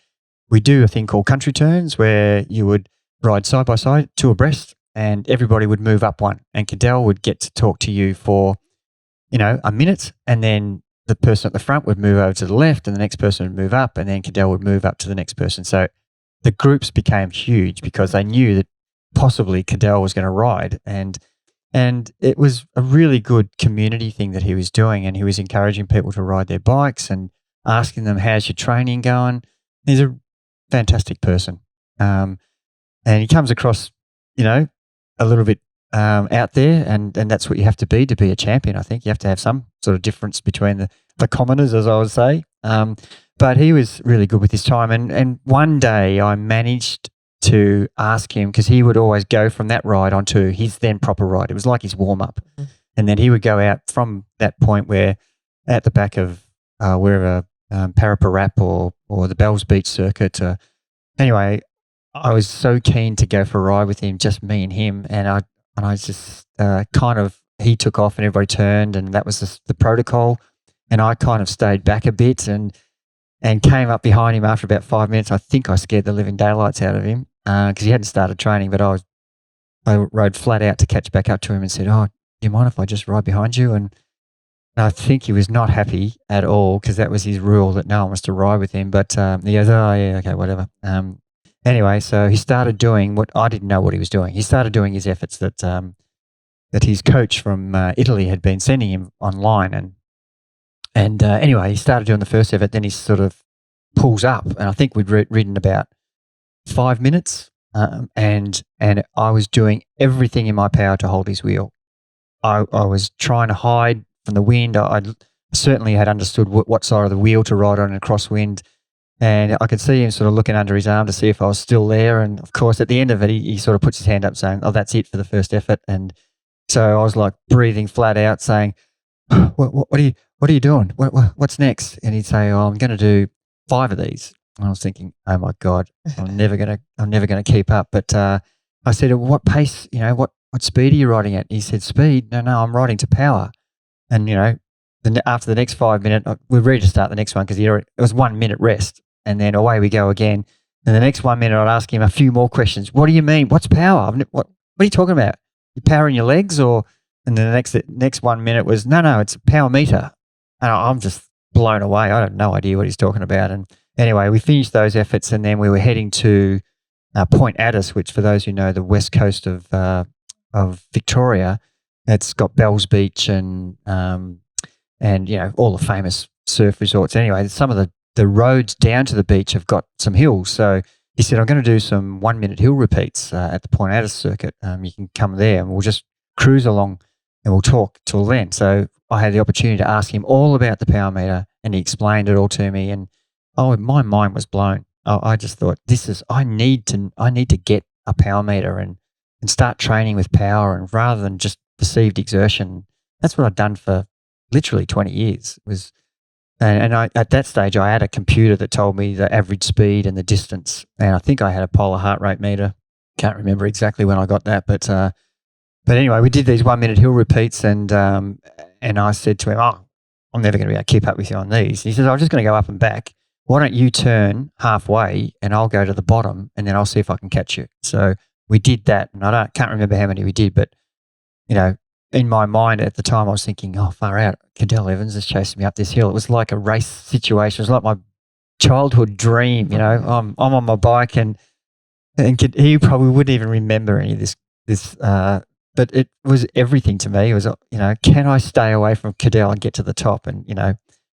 we do a thing called country turns, where you would ride side by side, two abreast, and everybody would move up one. And Cadel would get to talk to you for, a minute, and then the person at the front would move over to the left, and the next person would move up, and then Cadel would move up to the next person. So the groups became huge because they knew that possibly Cadel was going to ride, and it was a really good community thing that he was doing, and he was encouraging people to ride their bikes. And asking them, how's your training going? He's a fantastic person. And he comes across, a little bit out there, and that's what you have to be a champion. I think you have to have some sort of difference between the commoners, as I would say. But he was really good with his time. And one day I managed to ask him, because he would always go from that ride onto his then proper ride. It was like his warm-up. Mm-hmm. And then he would go out from that point where at the back of wherever Paraparap or the Bells Beach circuit. Anyway, I was so keen to go for a ride with him, just me and him. And I just he took off and everybody turned, and that was the protocol. And I kind of stayed back a bit and came up behind him after about 5 minutes. I think I scared the living daylights out of him because he hadn't started training, but I rode flat out to catch back up to him and said, "Oh, do you mind if I just ride behind you?" And I think he was not happy at all, because that was his rule, that no one was to ride with him. But he goes, "Oh, yeah, okay, whatever." Anyway, so he started doing what I didn't know what he was doing. He started doing his efforts that his coach from Italy had been sending him online. And anyway, he started doing the first effort. Then he sort of pulls up, and I think we'd ridden about 5 minutes, and I was doing everything in my power to hold his wheel. I was trying to hide from the wind. I certainly had understood what side of the wheel to ride on in a crosswind, and I could see him sort of looking under his arm to see if I was still there. And of course, at the end of it, he sort of puts his hand up saying, "Oh, that's it for the first effort." And so I was like breathing flat out, saying, "What are you doing? What's next?" And he'd say, "Oh, I'm going to do 5 of these." And I was thinking, "Oh my God, I'm never gonna keep up." But I said, "What pace? What speed are you riding at?" He said, "Speed? No, I'm riding to power." And after the next 5 minutes, we're ready to start the next one, because it was 1 minute rest, and then away we go again. And the next 1 minute, I'd ask him a few more questions. "What do you mean? What's power? What are you talking about? You powering your legs or?" And then the next 1 minute was, no, it's a power meter. And I'm just blown away. I have no idea what he's talking about. And anyway, we finished those efforts, and then we were heading to Point Addis, which, for those who know, the west coast of Victoria, it's got Bells Beach and all the famous surf resorts. Anyway, some of the roads down to the beach have got some hills. So he said, "I'm going to do some 1 minute hill repeats at the Point Addis circuit. You can come there and we'll just cruise along and we'll talk till then." So I had the opportunity to ask him all about the power meter, and he explained it all to me. And my mind was blown. I just thought, I need to get a power meter and start training with power, and rather than just perceived exertion. That's what I'd done for literally 20 years. At that stage, I had a computer that told me the average speed and the distance, and I think I had a polar heart rate meter. Can't remember exactly when I got that, but anyway, we did these 1 minute hill repeats, and I said to him, "Oh, I'm never going to be able to keep up with you on these." He says, "I'm just going to go up and back. Why don't you turn halfway and I'll go to the bottom, and then I'll see if I can catch you." So we did that, and can't remember how many we did, but in my mind at the time, I was thinking, "Oh, far out, Cadell Evans is chasing me up this hill." It was like a race situation. It was like my childhood dream. I'm on my bike, and he probably wouldn't even remember any of this. But it was everything to me. It was, can I stay away from Cadell and get to the top? And,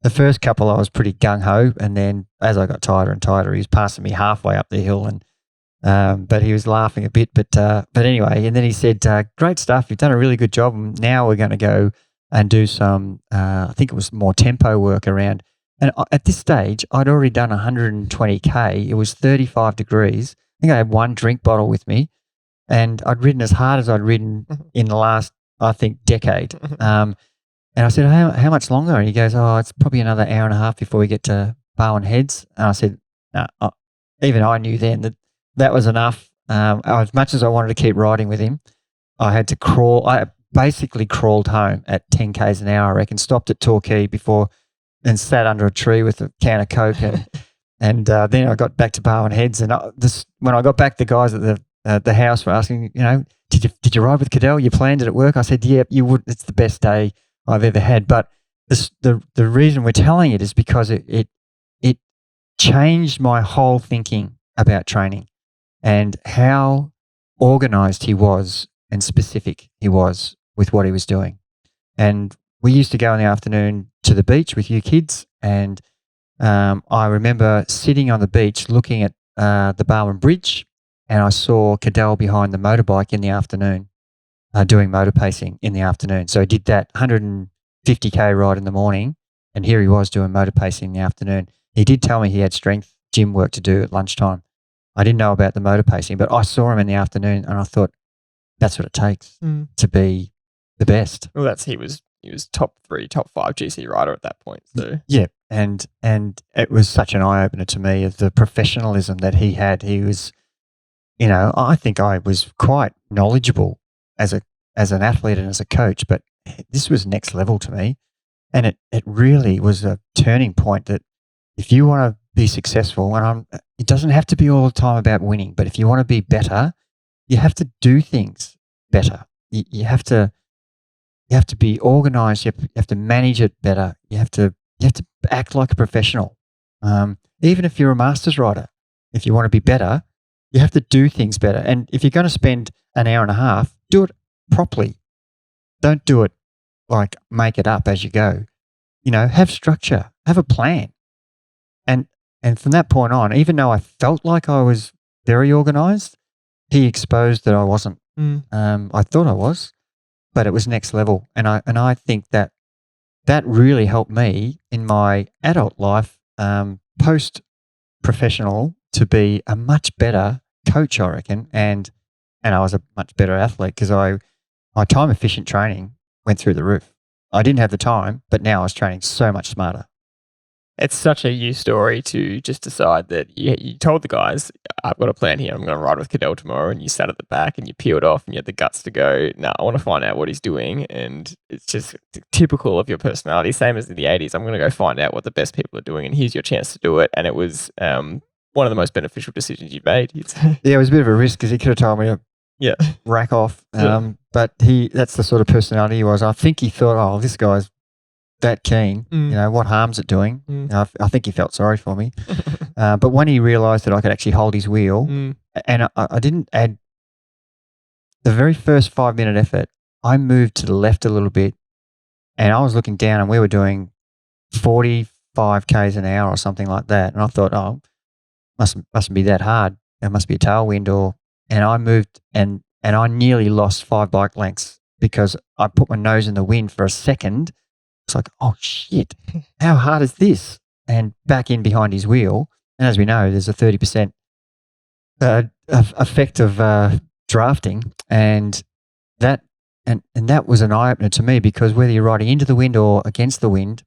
the first couple I was pretty gung-ho, and then as I got tighter and tighter, he was passing me halfway up the hill, and but he was laughing a bit. But anyway, and then he said, "Great stuff. You've done a really good job. And now we're going to go and do some, I think it was more tempo work around." And at this stage, I'd already done 120K. It was 35 degrees. I think I had one drink bottle with me. And I'd ridden as hard as I'd ridden in the last, I think, decade. And I said, how much longer? And he goes, "Oh, it's probably another hour and a half before we get to Barwon Heads." And I said, "No." Even I knew then that was enough. As much as I wanted to keep riding with him, I had to crawl. I basically crawled home at 10 Ks an hour, I reckon, stopped at Torquay and sat under a tree with a can of Coke. And then I got back to Barwon Heads. And when I got back, the guys at the house were asking, did you ride with Cadell? You planned it at work? I said, "Yeah, you would. It's the best day I've ever had." But the reason we're telling it is because it changed my whole thinking about training and how organized he was and specific he was with what he was doing. And we used to go in the afternoon to the beach with you kids, and I remember sitting on the beach looking at the Barwon Bridge, and I saw Cadell behind the motorbike in the afternoon, doing motor pacing in the afternoon. So he did that 150K ride in the morning, and here he was doing motor pacing in the afternoon. He did tell me he had strength gym work to do at lunchtime. I didn't know about the motor pacing, but I saw him in the afternoon, and I thought, that's what it takes to be the best. Well, he was top 3, top 5 GC rider at that point. So yeah, and it was such an eye opener to me of the professionalism that he had. He was, I think I was quite knowledgeable as an athlete and as a coach, but this was next level to me, and it really was a turning point that if you want to be successful, and it doesn't have to be all the time about winning, but if you want to be better, you have to do things better. You have to be organized. You have to manage it better. You have to act like a professional. Even if you're a masters rider, if you want to be better, you have to do things better. And if you're going to spend an hour and a half, do it properly. Don't do it like make it up as you go. Have structure, have a plan. And from that point on, even though I felt like I was very organized, he exposed that I wasn't. I thought I was, but it was next level. And I think that really helped me in my adult life, post-professional, to be a much better coach, I reckon. And I was a much better athlete because my time-efficient training went through the roof. I didn't have the time, but now I was training so much smarter. It's such a you story to just decide that you told the guys, I've got a plan here. I'm going to ride with Cadell tomorrow. And you sat at the back and you peeled off and you had the guts to go, no, I want to find out what he's doing. And it's just typical of your personality. Same as in the 80s. I'm going to go find out what the best people are doing. And here's your chance to do it. And it was one of the most beneficial decisions you've made. Yeah, it was a bit of a risk because he could have told me to rack off. But that's the sort of personality he was. I think he thought, oh, this guy's that keen, what harm's it doing? I think he felt sorry for me. But when he realised that I could actually hold his wheel, and I didn't add the very first 5-minute effort, I moved to the left a little bit, and I was looking down, and we were doing 45 Ks an hour or something like that. And I thought, oh, mustn't be that hard. It must be a tailwind, and I moved, and I nearly lost 5 bike lengths because I put my nose in the wind for a second. It's like, oh shit, how hard is this? And back in behind his wheel. And as we know, there's a 30% effect of drafting, and that was an eye opener to me because whether you're riding into the wind or against the wind,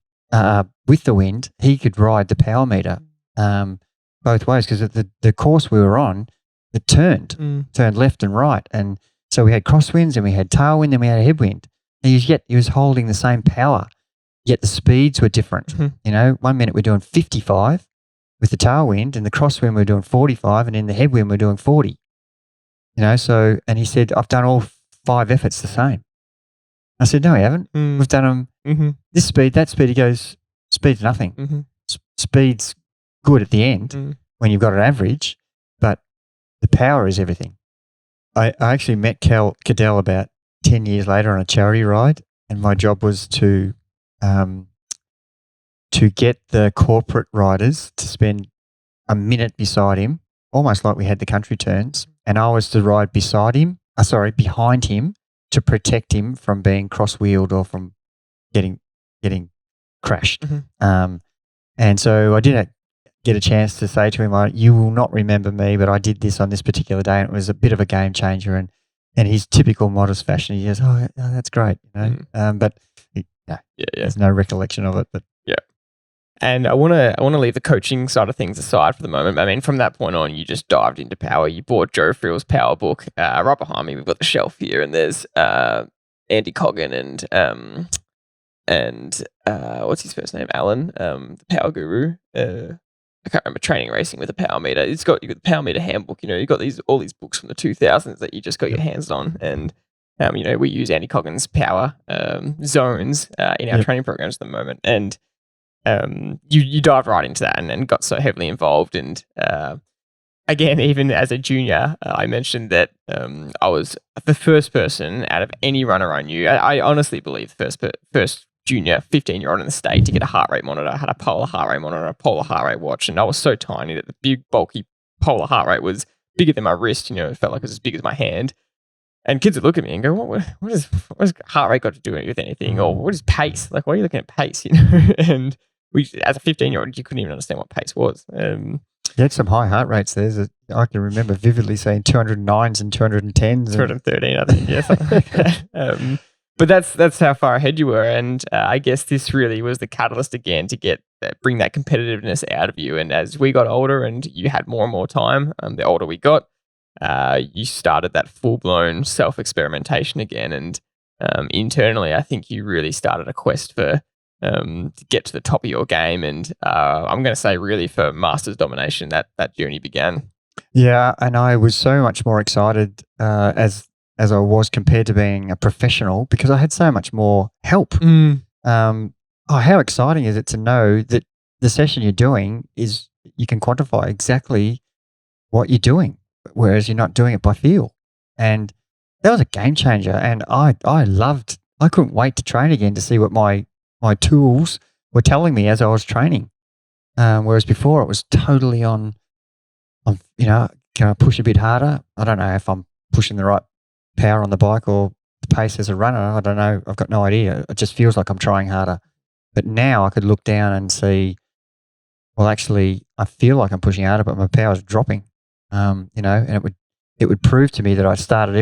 with the wind, he could ride the power meter both ways because the course we were on, it turned left and right, and so we had crosswinds and we had tailwind and we had a headwind. And he was holding the same power. Yet the speeds were different. 1 minute we're doing 55 with the tailwind, and the crosswind we're doing 45, and in the headwind we're doing 40. So, and he said, I've done all 5 efforts the same. I said, no, we haven't. We've done them this speed, that speed. He goes, speed's nothing. Speed's good at the end when you've got an average, but the power is everything. I actually met Cadell about 10 years later on a charity ride, and my job was to get the corporate riders to spend a minute beside him, almost like we had the country turns, and I was to ride behind him to protect him from being cross-wheeled or from getting crashed. And so I didn't get a chance to say to him, you will not remember me, but I did this on this particular day, and it was a bit of a game changer. And his typical modest fashion, he goes, oh, that's great. But there's no recollection of it. But and I want to leave the coaching side of things aside for the moment. I mean, from that point on, you just dived into power. You bought Joe Frill's power book. Right behind me, we've got the shelf here, and there's Andy Coggan and what's his first name? Alan, the power guru. I can't remember, training racing with a power meter. You've got the power meter handbook. You've got all these books from the 2000s that you just got your hands on, and we use Andy Coggan's power zones in our training programs at the moment, and you dive right into that and got so heavily involved. And again, even as a junior, I mentioned that I was the first person out of any runner I knew. I honestly believe the first junior 15-year-old in the state to get a heart rate monitor. I had a polar heart rate monitor, a polar heart rate watch, and I was so tiny that the big, bulky polar heart rate was bigger than my wrist. It felt like it was as big as my hand. And kids would look at me and go, what has heart rate got to do with anything? Or what is pace? Like, why are you looking at pace? And as a 15-year-old, you couldn't even understand what pace was. You had some high heart rates there. I can remember vividly saying 209s and 210s. 213, I think, yeah, something like that. But that's how far ahead you were. And I guess this really was the catalyst again to bring that competitiveness out of you. And as we got older and you had more and more time, the older we got, you started that full-blown self-experimentation again. And internally, I think you really started a quest for to get to the top of your game. And I'm going to say really for Masters domination, that journey began. Yeah, and I was so much more excited as I was compared to being a professional because I had so much more help. How exciting is it to know that the session you're doing is you can quantify exactly what you're doing, whereas you're not doing it by feel. And that was a game changer. And I couldn't wait to train again to see what my tools were telling me as I was training. Whereas before it was totally on, can I push a bit harder? I don't know if I'm pushing the right power on the bike or the pace as a runner. I don't know. I've got no idea. It just feels like I'm trying harder. But now I could look down and see, well, actually, I feel like I'm pushing harder, but my power's dropping. And it would prove to me that I started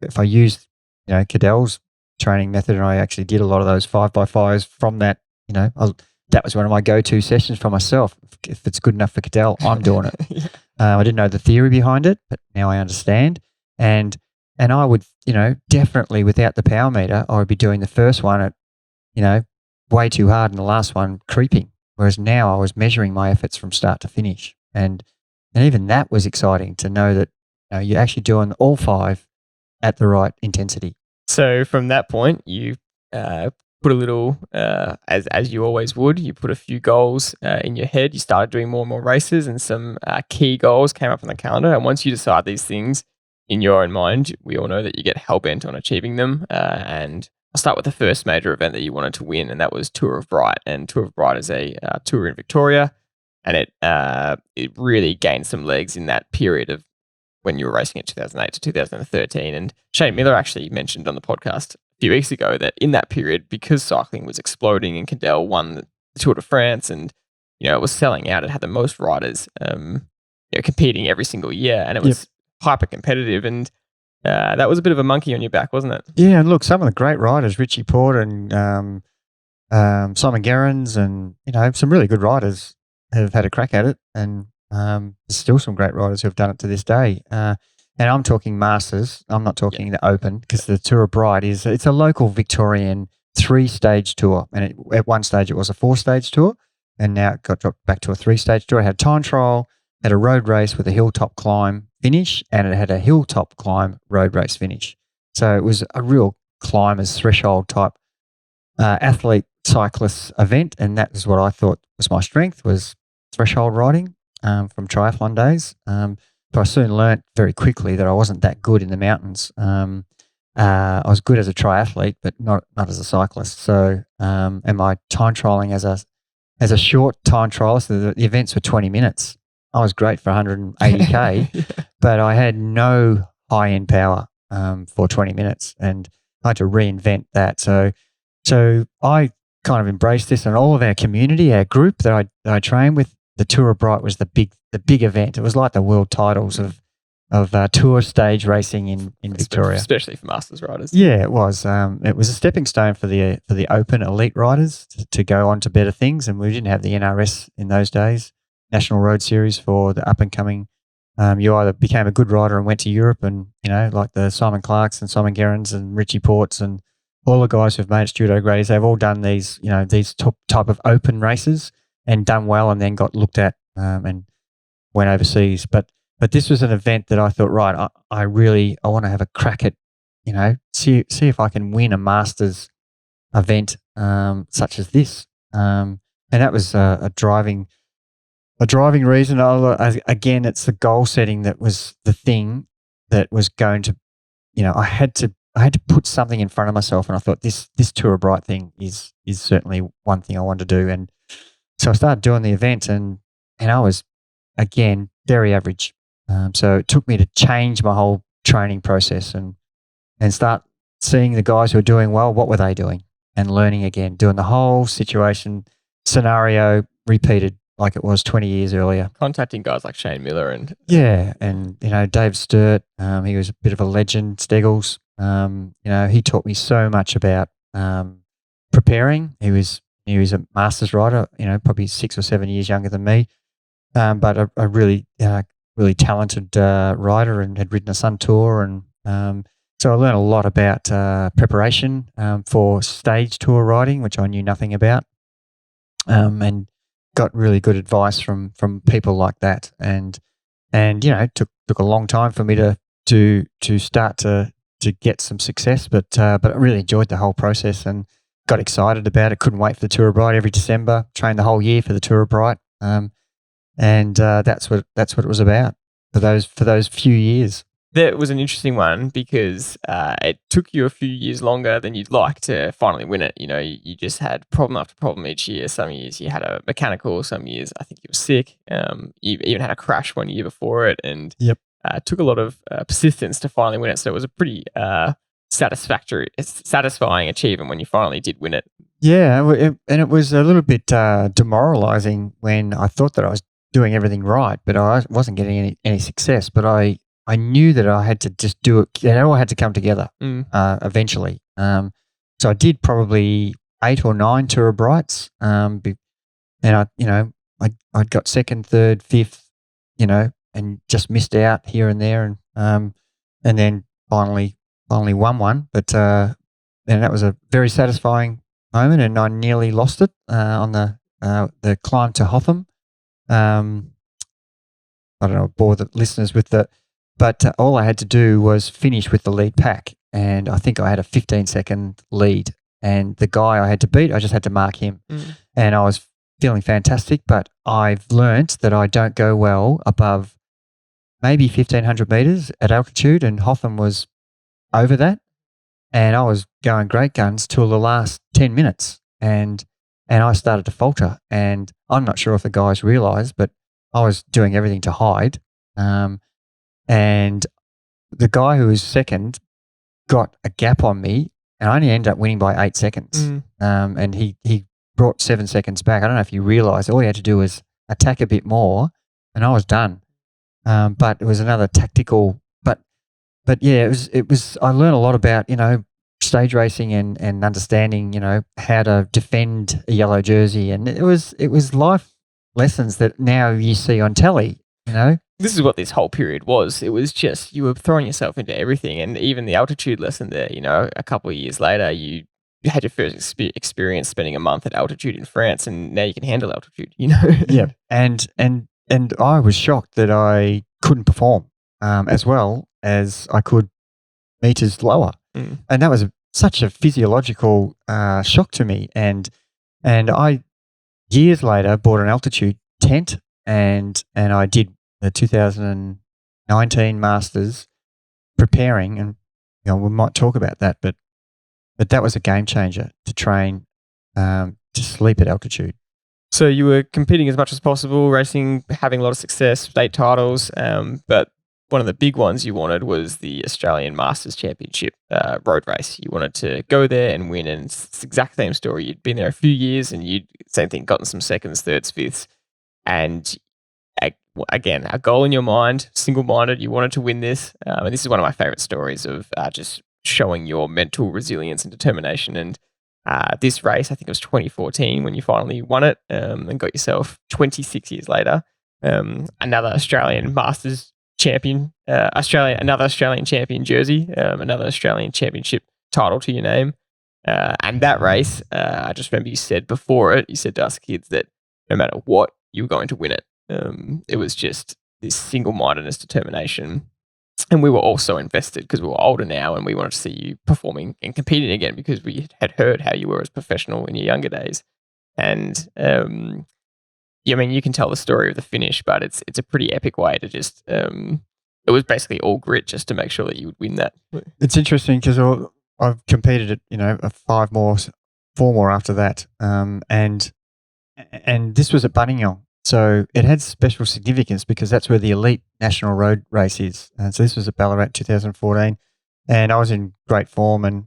if I used, Cadell's training method, and I actually did a lot of those 5x5s from that, that was one of my go-to sessions for myself. If it's good enough for Cadell, I'm doing it. Yeah. I didn't know the theory behind it, but now I understand. And I would, definitely without the power meter, I would be doing the first one at, way too hard and the last one creeping. Whereas now I was measuring my efforts from start to finish. And even that was exciting to know that you're actually doing all 5 at the right intensity. So from that point, you put a little, as you always would, you put a few goals in your head. You started doing more and more races, and some key goals came up on the calendar. And once you decide these things in your own mind, we all know that you get hell-bent on achieving them. And I'll start with the first major event that you wanted to win, and that was Tour of Bright. And Tour of Bright is a tour in Victoria, and it really gained some legs in that period of when you were racing in 2008 to 2013. And Shane Miller actually mentioned on the podcast a few weeks ago that in that period, because cycling was exploding and Cadell won the Tour de France and, it was selling out, it had the most riders competing every single year, and it was hyper competitive. And that was a bit of a monkey on your back, wasn't it? Yeah, and look, some of the great riders, Richie Porte and Simon Gerrans and, some really good riders have had a crack at it. And there's still some great riders who have done it to this day. And I'm talking Masters. I'm not talking the Open, because the Tour of Bright it's a local Victorian 3-stage tour. And at one stage it was a 4-stage tour, and now it got dropped back to a 3-stage tour. It had time trial, had a road race with a hilltop climb finish, and it had a hilltop climb road race finish. So it was a real climbers threshold type athlete cyclist event, and that is what I thought was my strength, was threshold riding. From triathlon days. But I soon learnt very quickly that I wasn't that good in the mountains. I was good as a triathlete, but not as a cyclist. So, and my time trialing as a short time trialist, the events were 20 minutes. I was great for 180K, but I had no high-end power for 20 minutes, and I had to reinvent that. So I kind of embraced this, and all of our community, our group that I trained with, the Tour of Bright was the big event. It was like the world titles of tour stage racing in Victoria, especially for Masters riders. Yeah, it was. It was a stepping stone for the Open elite riders to go on to better things. And we didn't have the NRS in those days, National Road Series, for the up and coming. You either became a good rider and went to Europe, and like the Simon Clarks and Simon Gerrans and Richie Ports and all the guys who've made Studio Grades, they've all done these these type of Open races and done well, and then got looked at and went overseas. But this was an event that I thought, right, I want to have a crack at, see if I can win a Masters event such as this. And that was a driving reason. Again, it's the goal setting that was the thing that was going to, I had to I had to put something in front of myself, and I thought this Tour of Bright thing is certainly one thing I want to do. And so I started doing the event, and I was, again, very average. So it took me to change my whole training process and start seeing the guys who were doing well, what were they doing, and learning again, doing the whole situation scenario repeated like it was 20 years earlier. Contacting guys like Shane Miller and Dave Sturt, he was a bit of a legend. Steggles, he taught me so much about preparing. He was a masters rider, probably 6 or 7 years younger than me, but a really really talented rider, and had ridden a Sun Tour, and so I learned a lot about preparation for stage tour riding, which I knew nothing about, and got really good advice from people like that, and it took a long time for me to start to get some success, but I really enjoyed the whole process and got excited about it. Couldn't wait for the Tour of Bright every December. Trained the whole year for the Tour of Bright, and that's what it was about for those few years. That was an interesting one because it took you a few years longer than you'd like to finally win it. You just had problem after problem each year. Some years you had a mechanical, some years I think you were sick. You even had a crash one year before it, and Yep. It took a lot of persistence to finally win it. So it was a pretty satisfying achievement when you finally did win it. Yeah, and it was a little bit demoralizing when I thought that I was doing everything right, but I wasn't getting any success. But I knew that I had to just do it. It all had to come together eventually. So I did probably 8 or 9 Tour of Brights, and I'd got second, third, fifth, and just missed out here and there, and then finally won one. But and that was a very satisfying moment, and I nearly lost it on the climb to Hotham. I don't know, bore the listeners with that. But all I had to do was finish with the lead pack, and I think I had a 15-second lead. And the guy I had to beat, I just had to mark him. And I was feeling fantastic, but I've learnt that I don't go well above maybe 1,500 metres at altitude, and Hotham was over that. And I was going great guns till the last 10 minutes, and I started to falter. And I'm not sure if the guys realised, but I was doing everything to hide. And the guy who was second got a gap on me, and I only ended up winning by 8 seconds. And he brought 7 seconds back. I don't know if you realise, all he had to do was attack a bit more, and I was done. But it was another tactical. But yeah, it was. I learned a lot about stage racing and understanding how to defend a yellow jersey, and it was life lessons that now you see on telly. This is what this whole period was. It was just you were throwing yourself into everything, and even the altitude lesson there. A couple of years later, you had your first experience spending a month at altitude in France, and now you can handle altitude. Yeah, and I was shocked that I couldn't perform as well as I could meters lower, and that was such a physiological shock to me. And I years later bought an altitude tent, and I did the 2019 Masters preparing, and we might talk about that, but that was a game changer to train to sleep at altitude. So you were competing as much as possible, racing, having a lot of success, state titles, but one of the big ones you wanted was the Australian Masters Championship road race. You wanted to go there and win, and it's the exact same story. You'd been there a few years, and you'd, same thing, gotten some seconds, thirds, fifths, and again, a goal in your mind, single-minded, you wanted to win this. And this is one of my favourite stories of just showing your mental resilience and determination. And this race, I think it was 2014 when you finally won it, and got yourself 26 years later another Australian Masters Champion, another Australian Champion jersey, another Australian Championship title to your name. And that race, I just remember you said before it, you said to us kids that no matter what, you were going to win it. It was just this single-mindedness, determination. And we were also invested because we were older now, and we wanted to see you performing and competing again because we had heard how you were as professional in your younger days. And you can tell the story of the finish, but it's a pretty epic way to just it was basically all grit just to make sure that you would win that. It's interesting because I've competed at, four more after that. And this was at Buninyong. So it had special significance because that's where the elite national road race is. And so this was at Ballarat 2014. And I was in great form and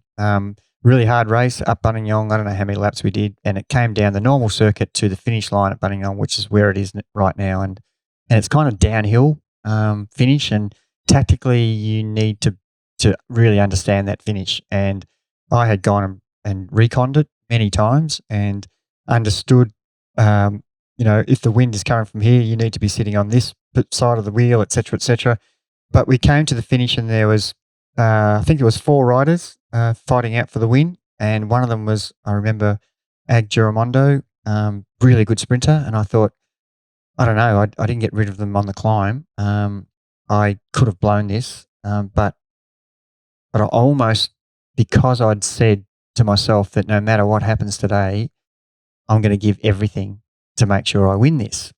really hard race up Buninyong. I don't know how many laps we did. And it came down the normal circuit to the finish line at Buninyong, which is where it is right now. And it's kind of downhill finish. And tactically, you need to really understand that finish. And I had gone and reconned it many times and understood, if the wind is coming from here, you need to be sitting on this side of the wheel, et cetera, et cetera. But we came to the finish and there was, I think it was 4 riders fighting out for the win. And one of them was, I remember, Ag Giramondo, really good sprinter. And I thought, I don't know, I didn't get rid of them on the climb. I could have blown this, but I almost, because I'd said to myself that no matter what happens today, I'm going to give everything to make sure I win this.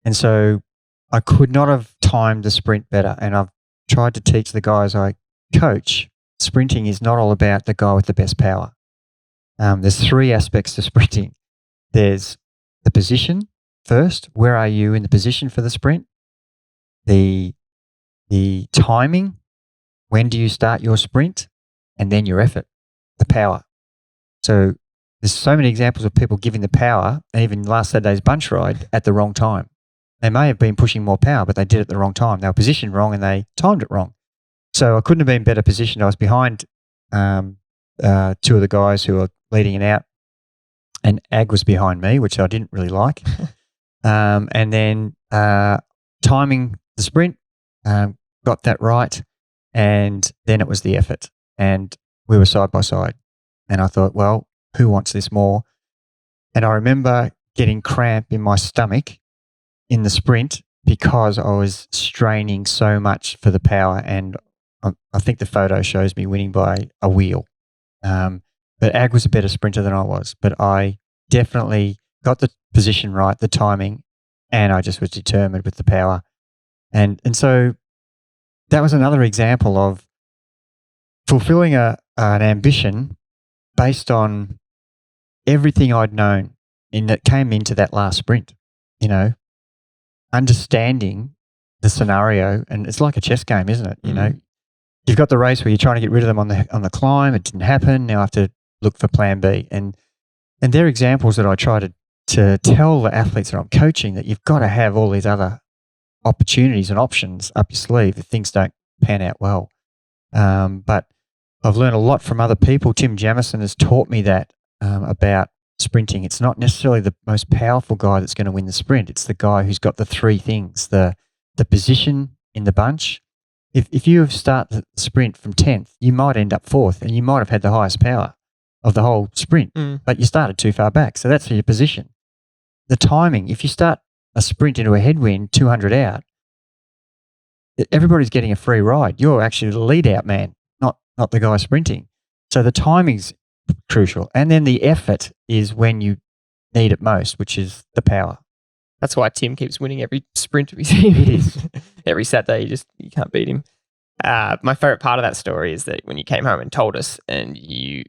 And so I could not have timed the sprint better. And I've tried to teach the guys I coach, sprinting is not all about the guy with the best power. There's 3 aspects to sprinting. There's the position first. Where are you in the position for the sprint? The timing. When do you start your sprint? And then your effort, the power. So there's so many examples of people giving the power, and even last Saturday's bunch ride, at the wrong time. They may have been pushing more power, but they did it at the wrong time. They were positioned wrong and they timed it wrong. So I couldn't have been better positioned. I was behind 2 of the guys who were leading it out, and Ag was behind me, which I didn't really like. And then timing the sprint, got that right, and then it was the effort. And we were side by side. And I thought, well, who wants this more? And I remember getting cramp in my stomach in the sprint because I was straining so much for the power. And I think the photo shows me winning by a wheel. But Ag was a better sprinter than I was. But I definitely got the position right, the timing, and I just was determined with the power. And so that was another example of fulfilling an ambition based on everything I'd known that came into that last sprint, understanding the scenario. And it's like a chess game, isn't it? You've got the race where you're trying to get rid of them on the climb. It didn't happen. Now I have to look for plan B. And they're examples that I try to tell the athletes that I'm coaching, that you've got to have all these other opportunities and options up your sleeve if things don't pan out well. But I've learned a lot from other people. Tim Jamison has taught me that about sprinting. It's not necessarily the most powerful guy that's going to win the sprint. It's the guy who's got the 3 things, the position in the bunch. If you start the sprint from 10th, you might end up 4th and you might have had the highest power of the whole sprint, but you started too far back. So that's your position. The timing, if you start a sprint into a headwind 200 out, everybody's getting a free ride. You're actually the lead out man, not the guy sprinting. So the timing's crucial. And then the effort is when you need it most, which is the power. That's why Tim keeps winning every sprint we see. It is. Every Saturday, you can't beat him. My favorite part of that story is that when you came home and told us, and you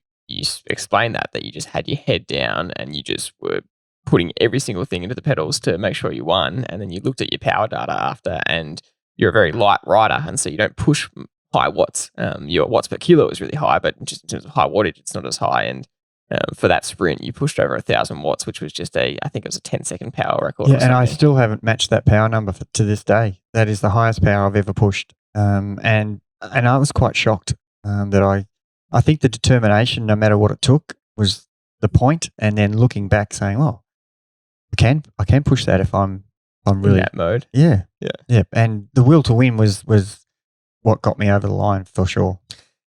explained that you just had your head down and you just were putting every single thing into the pedals to make sure you won, and then you looked at your power data after, and you're a very light rider, and so you don't push high watts. Your watts per kilo is really high, but just in terms of high wattage, it's not as high. And for that sprint, you pushed over 1,000 watts, which was just I think it was a 10-second power record. Yeah, and I still haven't matched that power number to this day. That is the highest power I've ever pushed. And I was quite shocked that I think the determination, no matter what it took, was the point. And then looking back, saying, "Oh, I can push that if I'm really in that mode." Yeah. And the will to win was what got me over the line for sure.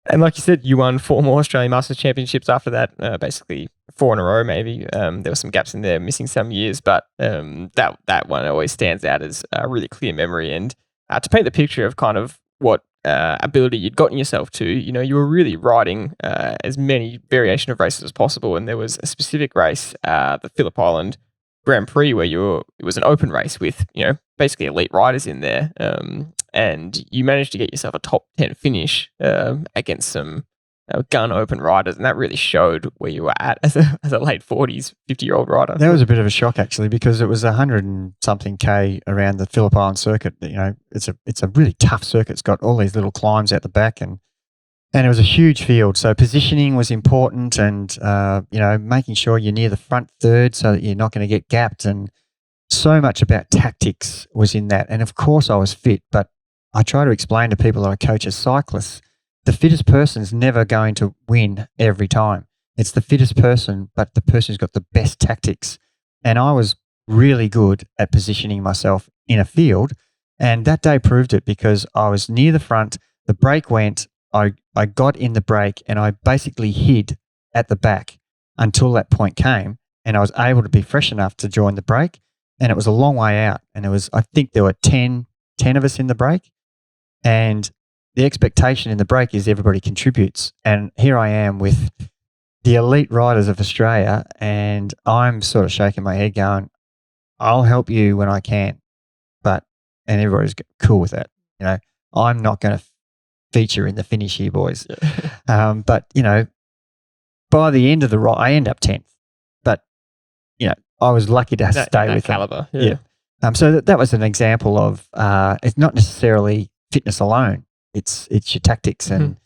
And like you said, you won 4 more Australian Masters Championships after that, basically 4 in a row maybe. There were some gaps in there, missing some years, but that one always stands out as a really clear memory. And to paint the picture of kind of what ability you'd gotten yourself to, you were really riding as many variation of races as possible. And there was a specific race, the Phillip Island Grand Prix, where it was an open race with, basically elite riders in there. and you managed to get yourself a top 10 finish against some gun open riders, and that really showed where you were at as a late 40s, 50-year-old rider. That was a bit of a shock actually, because it was 100 and something K around the Phillip Island circuit. You know, it's a really tough circuit. It's got all these little climbs out the back, and it was a huge field. So positioning was important, and you know, making sure you're near the front third so that you're not going to get gapped, and so much about tactics was in that. And of course I was fit, but I try to explain to people that I coach as cyclists, the fittest person's never going to win every time. It's the fittest person, but the person who's got the best tactics. And I was really good at positioning myself in a field. And that day proved it, because I was near the front, the brake went, I got in the brake, and I basically hid at the back until that point came, and I was able to be fresh enough to join the brake. And it was a long way out. And I think there were 10 of us in the brake. And the expectation in the break is everybody contributes. And here I am with the elite riders of Australia, and I'm sort of shaking my head going, I'll help you when I can. And everybody's cool with that. You know, I'm not going to feature in the finish here, boys. Yeah. But, you know, by the end of the ride, I end up 10th. But, you know, I was lucky to stay with caliber. Them. Yeah. So that was an example of it's not necessarily fitness alone. It's your tactics and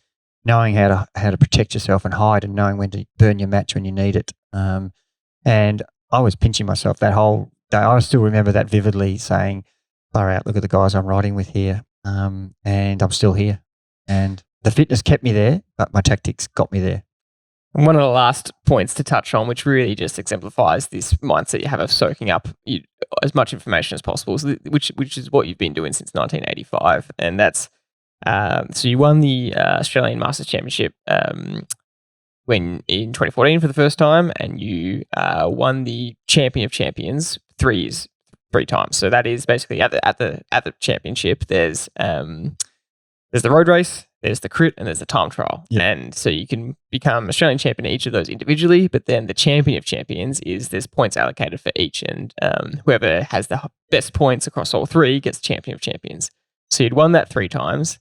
knowing how to protect yourself and hide, and knowing when to burn your match when you need it. And I was pinching myself that whole day. I still remember that vividly, saying, far out, look at the guys I'm riding with here. And I'm still here. And the fitness kept me there, but my tactics got me there. And one of the last points to touch on, which really just exemplifies this mindset you have of soaking up as much information as possible, which is what you've been doing since 1985. And that's, so you won the Australian Masters Championship when in 2014 for the first time, and you won the Champion of Champions three times. So that is basically at the championship. There's the road race, there's the crit, and there's the time trial. Yep. And so you can become Australian champion in each of those individually, but then the Champion of Champions there's points allocated for each, and whoever has the best points across all three gets Champion of Champions. So you'd won that 3 times,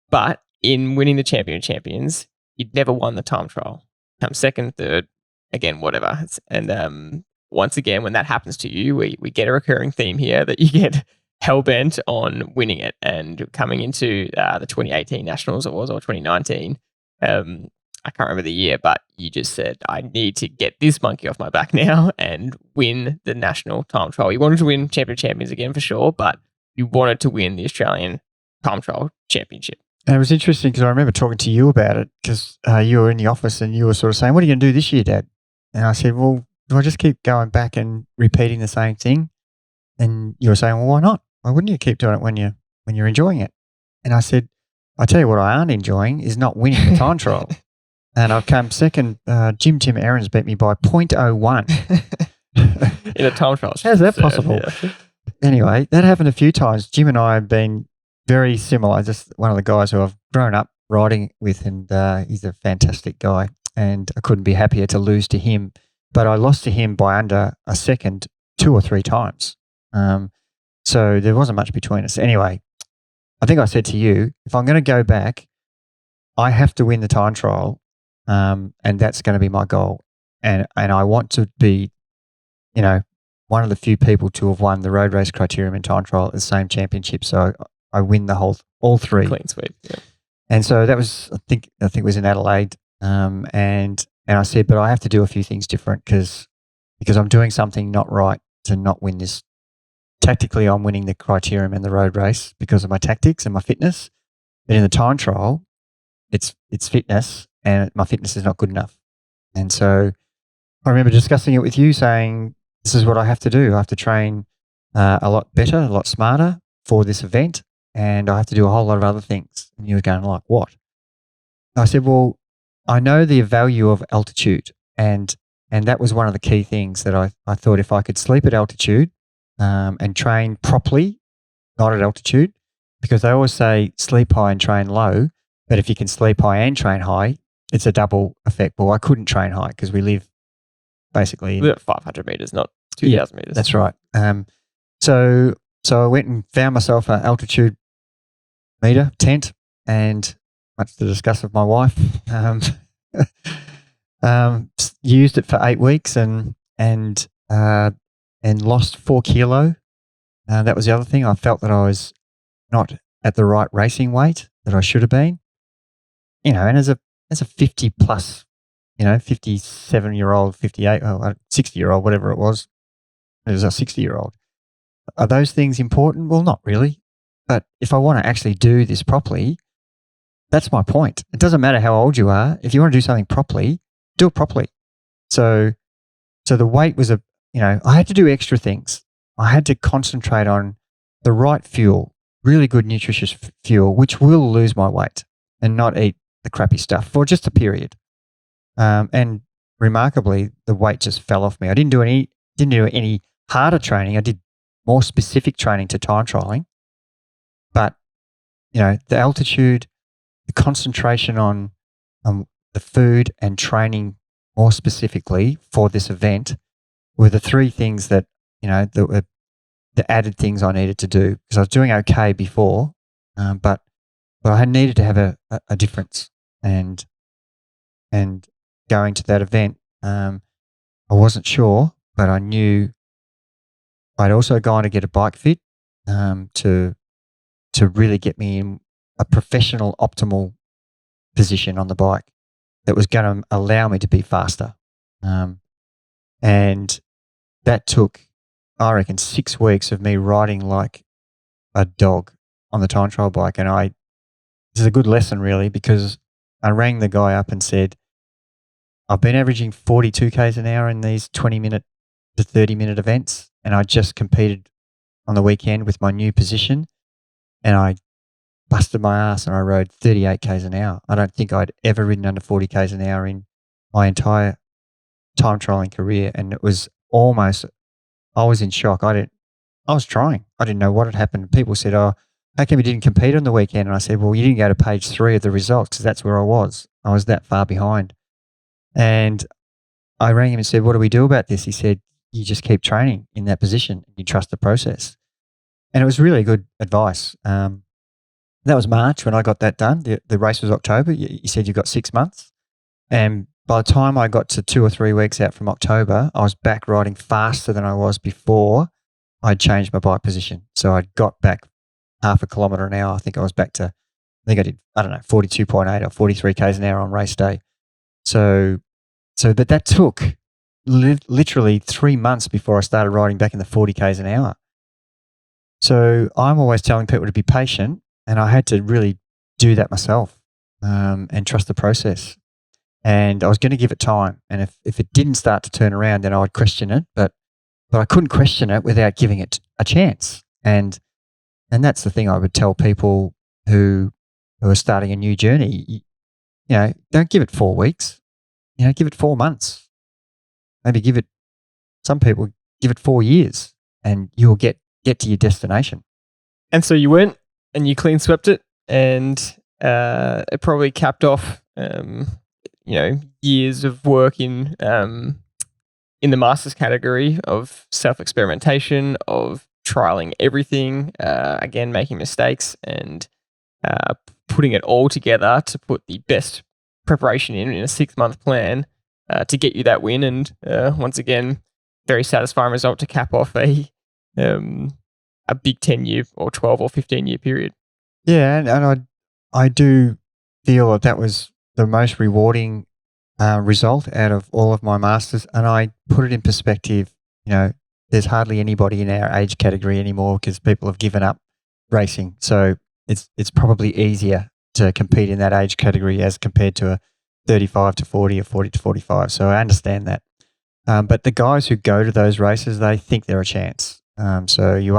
but in winning the Champion of Champions, you'd never won the time trial. Come second, third, again, whatever. And once again, when that happens to you, we get a recurring theme here that you get hell-bent on winning it. And coming into the 2018 Nationals, it was, or 2019, I can't remember the year, but you just said, I need to get this monkey off my back now and win the national time trial. You wanted to win Champion of Champions again for sure, but you wanted to win the Australian time trial championship. And it was interesting because I remember talking to you about it, because you were in the office and you were sort of saying, what are you going to do this year, Dad? And I said, well, do I just keep going back and repeating the same thing? And you were saying, well, why not? Why wouldn't you keep doing it when you're enjoying it? And I said, I tell you what I aren't enjoying is not winning the time trial. And I've come second. Tim Aarons beat me by 0.01. In a time trial. How's that possible? Yeah. Anyway, that happened a few times. Jim and I have been very similar. Just one of the guys who I've grown up riding with, and he's a fantastic guy. And I couldn't be happier to lose to him. But I lost to him by under a second 2 or 3 times. So there wasn't much between us. Anyway, I think I said to you, if I'm going to go back, I have to win the time trial, and that's going to be my goal. And I want to be, you know, one of the few people to have won the road race criterium and time trial at the same championship. So I win all 3. Clean sweep. Yeah. And so that was, I think it was in Adelaide. And I said, but I have to do a few things different because I'm doing something not right to not win this. Tactically, I'm winning the criterium and the road race because of my tactics and my fitness. But in the time trial, it's fitness, and my fitness is not good enough. And so I remember discussing it with you, saying, this is what I have to do. I have to train a lot better, a lot smarter for this event, and I have to do a whole lot of other things. And you were going, like, what? I said, well, I know the value of altitude, and that was one of the key things that I thought, if I could sleep at altitude and train properly, not at altitude, because they always say sleep high and train low, but if you can sleep high and train high, it's a double effect. Well, I couldn't train high because we live basically 500 meters, not 2,000 meters. That's right. So I went and found myself an altitude meter tent, and much to the disgust of my wife, used it for 8 weeks and lost 4 kilo. That was the other thing. I felt that I was not at the right racing weight that I should have been. And as a 50 plus, 57-year-old, 58, 60-year-old, whatever it was a 60-year-old. Are those things important? Well, not really. But if I want to actually do this properly, that's my point. It doesn't matter how old you are. If you want to do something properly, do it properly. So the weight was I had to do extra things. I had to concentrate on the right fuel, really good nutritious fuel, which will lose my weight, and not eat the crappy stuff for just a period. And remarkably, the weight just fell off me. I didn't do any harder training. I did more specific training to time trialing. But, the altitude, the concentration on the food and training more specifically for this event were the 3 things that, that were the added things I needed to do, because I was doing okay before, but I had needed to have a difference. And going to that event, I wasn't sure, but I knew I'd also gone to get a bike fit to really get me in a professional, optimal position on the bike that was going to allow me to be faster. And that took, I reckon, 6 weeks of me riding like a dog on the time trial bike. And this is a good lesson, really, because I rang the guy up and said, I've been averaging 42 Ks an hour in these 20-minute to 30-minute events, and I just competed on the weekend with my new position, and I busted my ass and I rode 38 Ks an hour. I don't think I'd ever ridden under 40 Ks an hour in my entire time trialing career, and it was almost, I was in shock. I was trying. I didn't know what had happened. People said, "Oh, how come you didn't compete on the weekend?" And I said, "Well, you didn't go to page 3 of the results, because that's where I was. I was that far behind." And I rang him and said, "What do we do about this?" He said, "You just keep training in that position and you trust the process." And it was really good advice. That was March when I got that done. The race was October. You said you've got 6 months. And by the time I got to 2 or 3 weeks out from October, I was back riding faster than I was before I'd changed my bike position. So I'd got back half a kilometre an hour. I think I was back to, I did, 42.8 or 43 Ks an hour on race day. But that took literally 3 months before I started riding back in the 40 Ks an hour. So I'm always telling people to be patient, and I had to really do that myself and trust the process. And I was going to give it time. And if it didn't start to turn around, then I would question it. But I couldn't question it without giving it a chance. And that's the thing I would tell people who are starting a new journey. Don't give it 4 weeks. Give it 4 months. Maybe some people give it 4 years, and you'll get to your destination. And so you went and you clean swept it, and it probably capped off, years of work in the masters category of self-experimentation, of trialing everything, again, making mistakes, and putting it all together to put the best preparation in a 6-month plan to get you that win. And once again, very satisfying result to cap off a big 10-year or 12 or 15-year period. Yeah, and I do feel that was the most rewarding result out of all of my masters. And I put it in perspective. There's hardly anybody in our age category anymore because people have given up racing. So it's probably easier to compete in that age category as compared to a 35 to 40 or 40 to 45. So I understand that. But the guys who go to those races, they think they're a chance. So you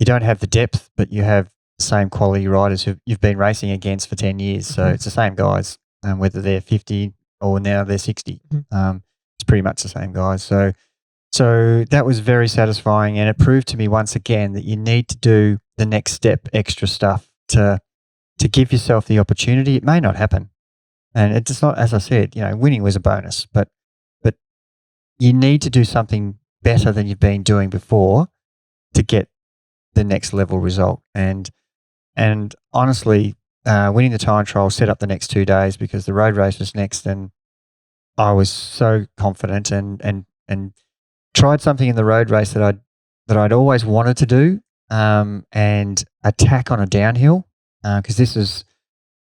don't have the depth, but you have the same quality riders who you've been racing against for 10 years. So it's the same guys, whether they're 50 or now they're 60. It's pretty much the same guys. So that was very satisfying, and it proved to me once again that you need to do the next step, extra stuff to give yourself the opportunity. It may not happen, and it's not, as I said, winning was a bonus, but you need to do something better than you've been doing before to get the next level result. And And honestly, winning the time trial set up the next 2 days because the road race was next, and I was so confident and tried something in the road race that I'd always wanted to do, and attack on a downhill, because it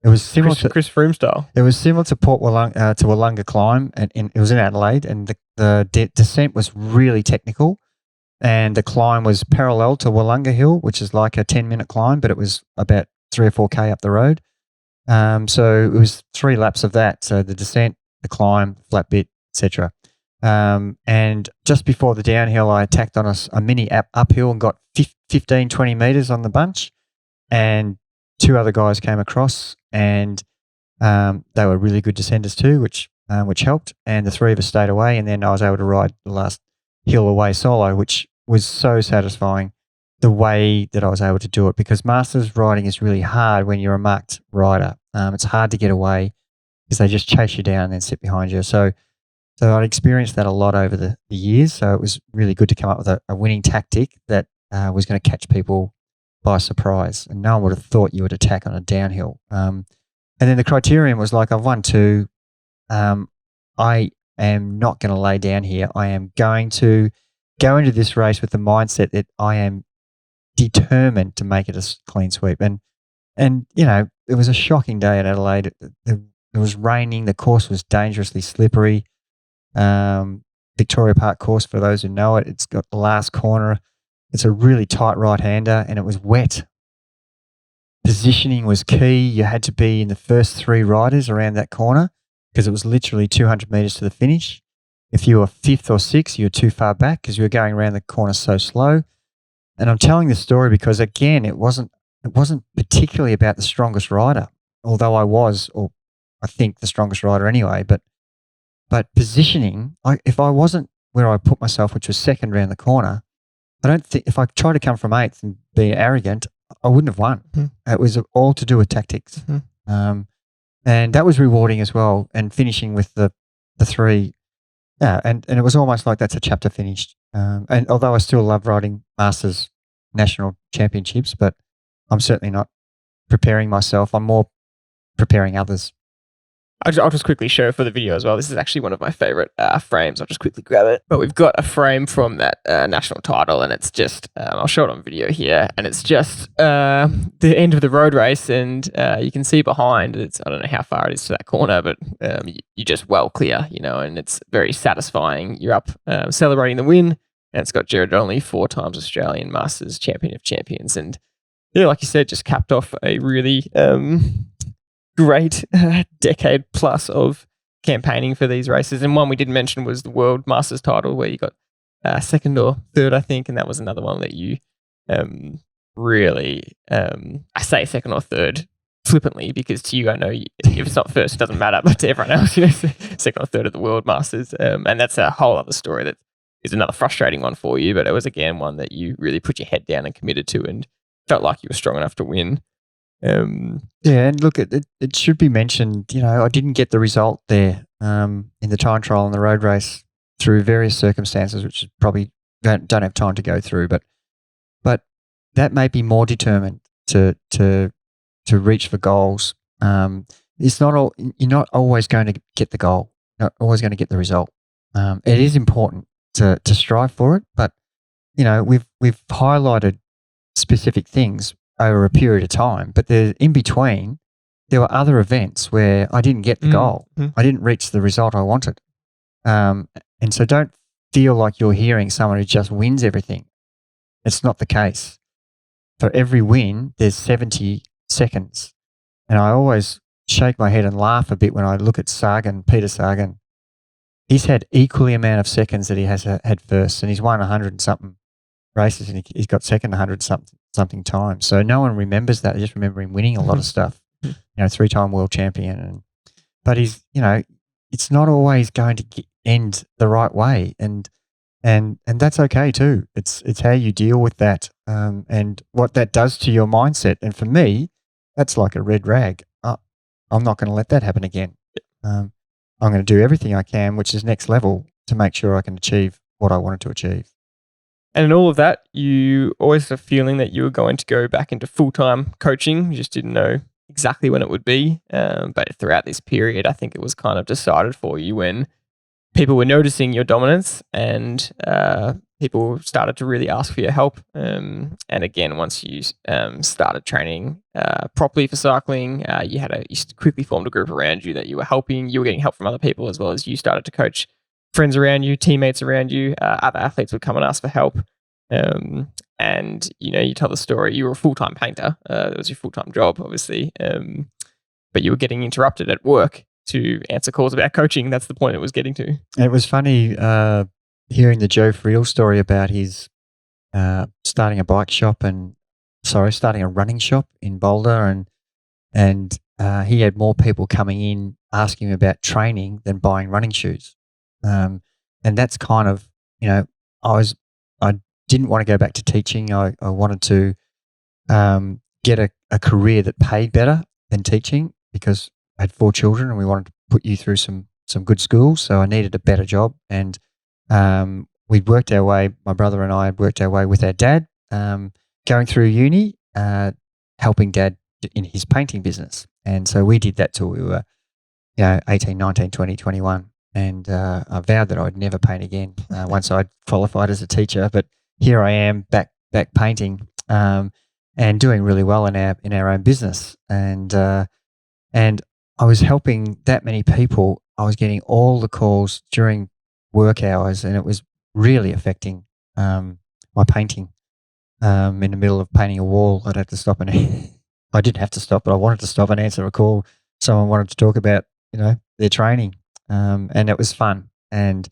was similar to Chris Froome style. It was similar to Port Wollonga, to Wollonga climb, and it was in Adelaide, and the descent was really technical, and the climb was parallel to Wollonga Hill, which is like a 10-minute climb, but it was about 3 or 4K up the road. So it was 3 laps of that. So the descent, the climb, flat bit, etc. And just before the downhill, I attacked on a mini uphill and got 15, 20 meters on the bunch, and 2 other guys came across, and they were really good descenders too, which helped. And the 3 of us stayed away, and then I was able to ride the last hill away solo, which was so satisfying, the way that I was able to do it, because masters riding is really hard when you're a marked rider. It's hard to get away because they just chase you down and then sit behind you. So I'd experienced that a lot over the years. So it was really good to come up with a winning tactic that was going to catch people by surprise, and no one would have thought you would attack on a downhill. And then the criterion was like, I've won 2. I am not going to lay down here. I am going to go into this race with the mindset that I am determined to make it a clean sweep. And it was a shocking day at Adelaide. It was raining. The course was dangerously slippery. Victoria Park course, for those who know it, it's got the last corner. It's a really tight right-hander, and it was wet. Positioning was key. You had to be in the first 3 riders around that corner because it was literally 200 metres to the finish. If you were 5th or 6th, you were too far back because you were going around the corner so slow. And I'm telling this story because, again, it wasn't particularly about the strongest rider, although I was, or I think, the strongest rider anyway. But positioning, if I wasn't where I put myself, which was second around the corner, I don't think, if I tried to come from 8th and be arrogant, I wouldn't have won. It was all to do with tactics. And that was rewarding as well. And finishing with the 3, and it was almost like that's a chapter finished. And although I still love riding Masters National Championships, but I'm certainly not preparing myself. I'm more preparing others. I'll just quickly show for the video as well. This is actually one of my favorite frames. I'll just quickly grab it. But we've got a frame from that national title, and it's just, I'll show it on video here, and it's just the end of the road race, and you can see behind, I don't know how far it is to that corner, but you just well clear, and it's very satisfying. You're up celebrating the win, and it's got Gerard Donnelly, 4 times Australian Masters Champion of Champions, and like you said, just capped off a really great decade plus of campaigning for these races. And one we didn't mention was the World Masters title, where you got 2nd or 3rd, I think, and that was another one that you really, I say 2nd or 3rd flippantly, because to you, I know if it's not first, it doesn't matter, but to everyone else, 2nd or 3rd of the World Masters. And that's a whole other story that is another frustrating one for you, but it was, again, one that you really put your head down and committed to and felt like you were strong enough to win. And look, it should be mentioned, I didn't get the result there in the time trial and the road race through various circumstances, which probably don't have time to go through, but that made me more determined to reach for goals. It's not you're not always going to get the goal, not always going to get the result. It is important to strive for it, but we've highlighted specific things over a period of time, but in between, there were other events where I didn't get the goal. I didn't reach the result I wanted. And so don't feel like you're hearing someone who just wins everything. It's not the case. For every win, there's 70 seconds. And I always shake my head and laugh a bit when I look at Peter Sagan. He's had equally amount of seconds that he has had first, and he's won 100 and something races, and he's got second 100 something times. So no one remembers that. They just remember him winning a lot of stuff. 3-time world champion, but he's it's not always going to end the right way, and that's okay too. It's how you deal with that, and what that does to your mindset. And for me, that's like a red rag. I'm not going to let that happen again. I'm going to do everything I can, which is next level, to make sure I can achieve what I wanted to achieve. And in all of that, you always had a feeling that you were going to go back into full-time coaching. You just didn't know exactly when it would be. But throughout this period, I think it was kind of decided for you when people were noticing your dominance and people started to really ask for your help. And again, once you started training properly for cycling, you quickly formed a group around you that you were helping. You were getting help from other people as well as you started to coach friends around you, teammates around you. Other athletes would come and ask for help. And you tell the story. You were a full-time painter. It was your full-time job, obviously. But you were getting interrupted at work to answer calls about coaching. That's the point it was getting to. It was funny hearing the Joe Friel story about his starting a running shop in Boulder, and he had more people coming in asking him about training than buying running shoes. And that's kind of, I didn't want to go back to teaching. I wanted to get a career that paid better than teaching because I had 4 children and we wanted to put you through some good schools. So I needed a better job. And we'd worked our way, my brother and I had worked our way with our dad, going through uni, helping dad in his painting business. And so we did that till we were 18, 19, 20, 21. And I vowed that I'd never paint again once I'd qualified as a teacher. But here I am back painting and doing really well in our own business. And I was helping that many people. I was getting all the calls during work hours, and it was really affecting my painting. In the middle of painting a wall, I'd have to stop and I didn't have to stop, but I wanted to stop and answer a call. Someone wanted to talk about their training. And it was fun. And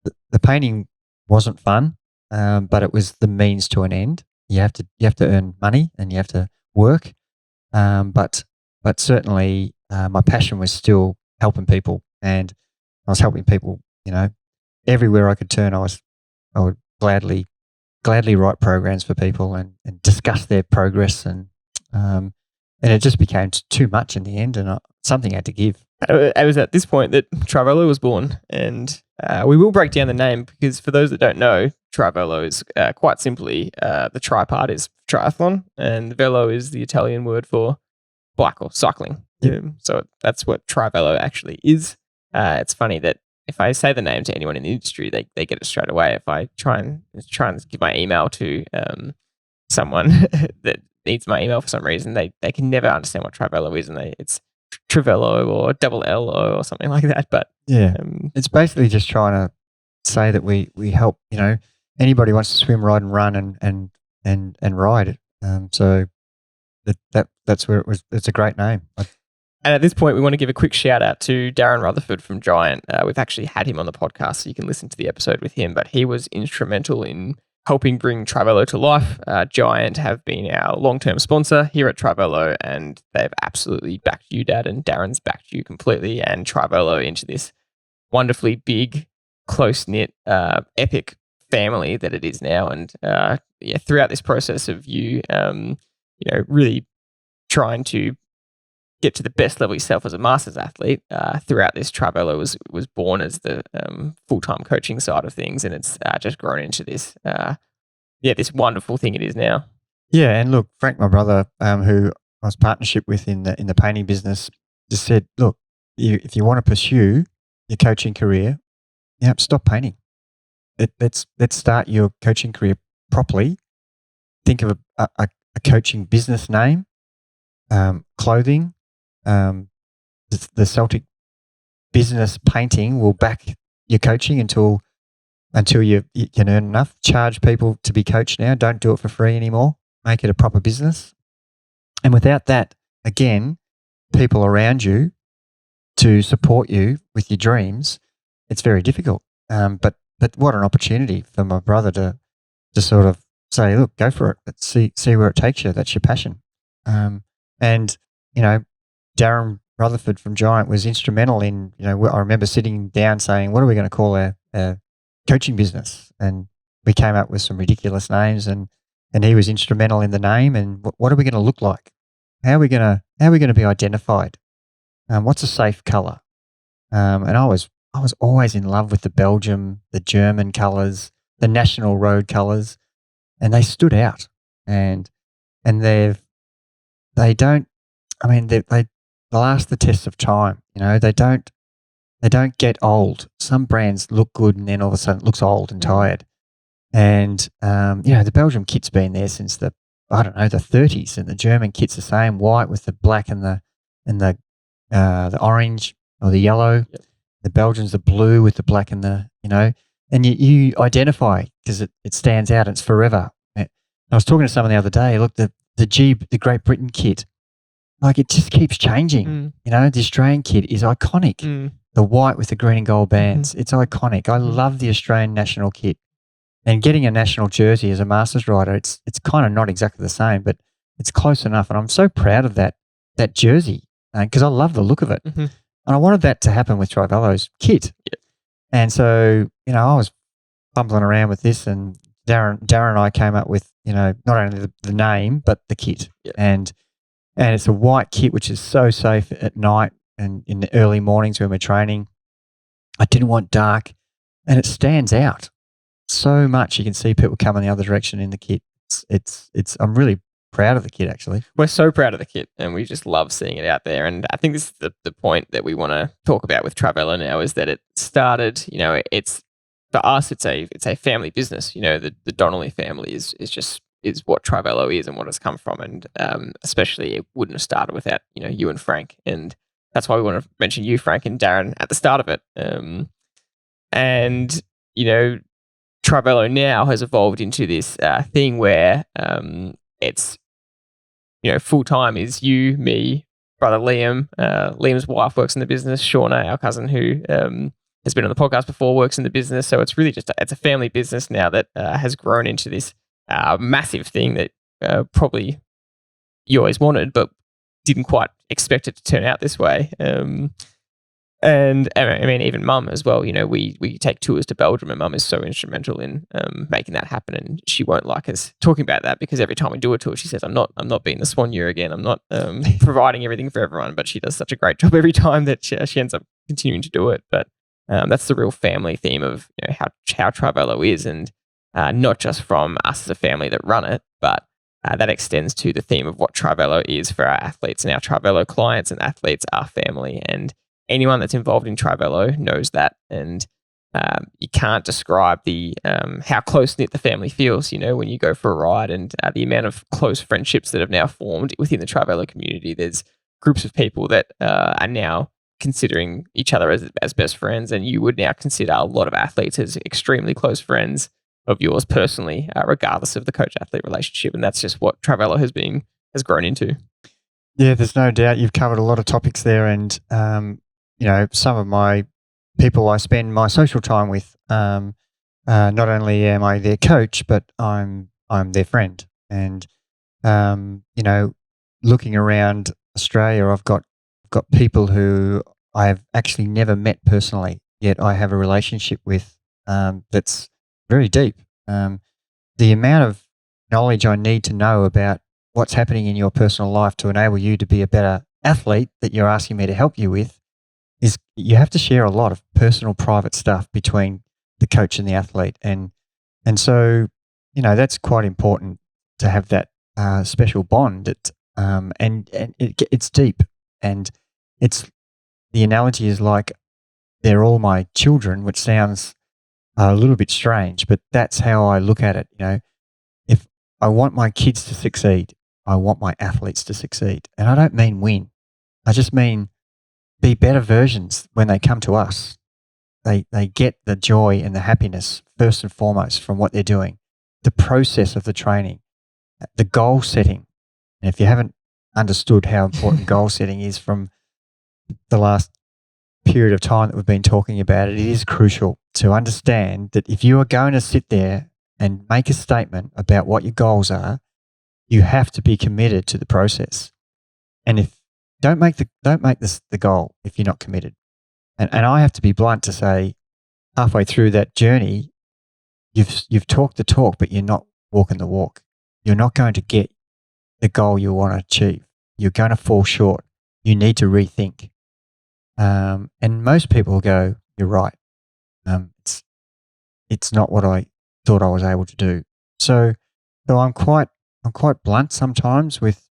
the painting wasn't fun, but it was the means to an end. You have to earn money and you have to work. But certainly my passion was still helping people, and I was helping people. Everywhere I could turn, I would gladly write programs for people and discuss their progress, and it just became too much in the end, and something had to give. It was at this point that Triathlon was born, and we will break down the name because for those that don't know, Triathlon is quite simply the tri part is triathlon, and velo is the Italian word for bike or cycling. Yep. So that's what Triathlon actually is. It's funny that if I say the name to anyone in the industry, they get it straight away. If I try and give my email to someone that needs my email for some reason, they can never understand what Triathlon is, and it's Trivello or double L or something like that. But yeah, it's basically just trying to say that we help. Anybody wants to swim, ride, and run and ride. So that's where it was. It's a great name. And at this point, we want to give a quick shout out to Darren Rutherford from Giant. We've actually had him on the podcast, so you can listen to the episode with him. But he was instrumental in helping bring Trivello to life. Giant have been our long-term sponsor here at Trivello, and they've absolutely backed you, Dad, and Darren's backed you completely and Trivello into this wonderfully big, close-knit, epic family that it is now. And throughout this process of you, really trying to get to the best level yourself as a masters athlete, throughout this, Trivello was born as the full-time coaching side of things, and it's just grown into this this wonderful thing it is now. Yeah, and look, Frank, my brother, who I was partnership with in the painting business, just said, look, if you want to pursue your coaching career, stop painting. Let's start your coaching career properly. Think of a coaching business name, clothing. The Celtic business painting will back your coaching until you can earn enough. Charge people to be coached now. Don't do it for free anymore. Make it a proper business. And without that, again, people around you to support you with your dreams, it's very difficult. But what an opportunity for my brother to sort of say, look, go for it. Let's see where it takes you. That's your passion. And Darren Rutherford from Giant was instrumental in, I remember sitting down saying, what are we going to call our coaching business? And we came up with some ridiculous names, and he was instrumental in the name. And what are we going to look like? How are we going to be identified? What's a safe color? And I was always in love with the Belgium, the German colors, national road colours, and they stood out. And they don't. I mean, they last the test of time. You know, they don't get old. Some brands look good, and then all of a sudden it looks old and tired. And the Belgium kit's been there since the 30s, and the German kit's the same, white with the black and the orange or the yellow. Yep. The Belgians the blue with the black and the and you identify because it stands out. And it's forever. I was talking to someone the other day. Look, the Great Britain kit, like it just keeps changing. You know, the Australian kit is iconic. The white with the green and gold bands, it's iconic. I love the Australian national kit. And getting a national jersey as a Masters rider, it's kind of not exactly the same, but it's close enough. And I'm so proud of that jersey because I love the look of it. And I wanted that to happen with Trivello's kit. Yep. And so, I was fumbling around with this, and Darren and I came up with, not only the name, but the kit. Yep. And it's a white kit, which is so safe at night and in the early mornings when we're training. I didn't want dark, and it stands out so much. You can see people coming the other direction in the kit. I'm really proud of the kit, actually. We're so proud of the kit, and we just love seeing it out there. And I think this is the point that we want to talk about with Trivello now, is that it started, it's for us, it's a family business. The Donnelly family is what Trivello is and what it's come from. And especially it wouldn't have started without, you and Frank. And that's why we want to mention you, Frank, and Darren at the start of it. Trivello now has evolved into this thing where it's, full time is you, me, brother Liam. Liam's wife works in the business. Shauna, our cousin, who has been on the podcast before, works in the business. So it's really it's a family business now that has grown into this massive thing that probably you always wanted, but didn't quite expect it to turn out this way. And I mean, even Mum as well. We take tours to Belgium, and Mum is so instrumental in making that happen. And she won't like us talking about that because every time we do a tour, she says, "I'm not being the swan year again. I'm not providing everything for everyone." But she does such a great job every time that she ends up continuing to do it. But that's the real family theme of how Trivello is, and not just from us as a family that run it, but that extends to the theme of what Trivello is for our athletes. And our Trivello clients and athletes are family, and anyone that's involved in Trivello knows that. And you can't describe the how close-knit the family feels, when you go for a ride, and the amount of close friendships that have now formed within the Trivello community. There's groups of people that are now considering each other as best friends, and you would now consider a lot of athletes as extremely close friends of yours personally, regardless of the coach-athlete relationship. And that's just what Trivello has grown into. Yeah, there's no doubt. You've covered a lot of topics there, and some of my people I spend my social time with, not only am I their coach, but I'm their friend. And looking around Australia, I've got people who I've actually never met personally, yet I have a relationship with that's very deep. The amount of knowledge I need to know about what's happening in your personal life to enable you to be a better athlete that you're asking me to help you with is you have to share a lot of personal, private stuff between the coach and the athlete. And so, that's quite important to have that special bond. It's deep, and the analogy is like they're all my children, which sounds a little bit strange, but that's how I look at it. If I want my kids to succeed, I want my athletes to succeed. And I don't mean win. I just mean be better versions when they come to us. They get the joy and the happiness first and foremost from what they're doing, the process of the training, the goal setting. And if you haven't understood how important goal setting is from the last period of time that we've been talking about it, it is crucial to understand that if you are going to sit there and make a statement about what your goals are, you have to be committed to the process. And if don't make this the goal if you're not committed. And I have to be blunt to say, halfway through that journey, you've talked the talk, but you're not walking the walk. You're not going to get the goal you want to achieve. You're going to fall short. You need to rethink. And most people go, "You're right. It's not what I thought I was able to do. So I'm quite blunt sometimes with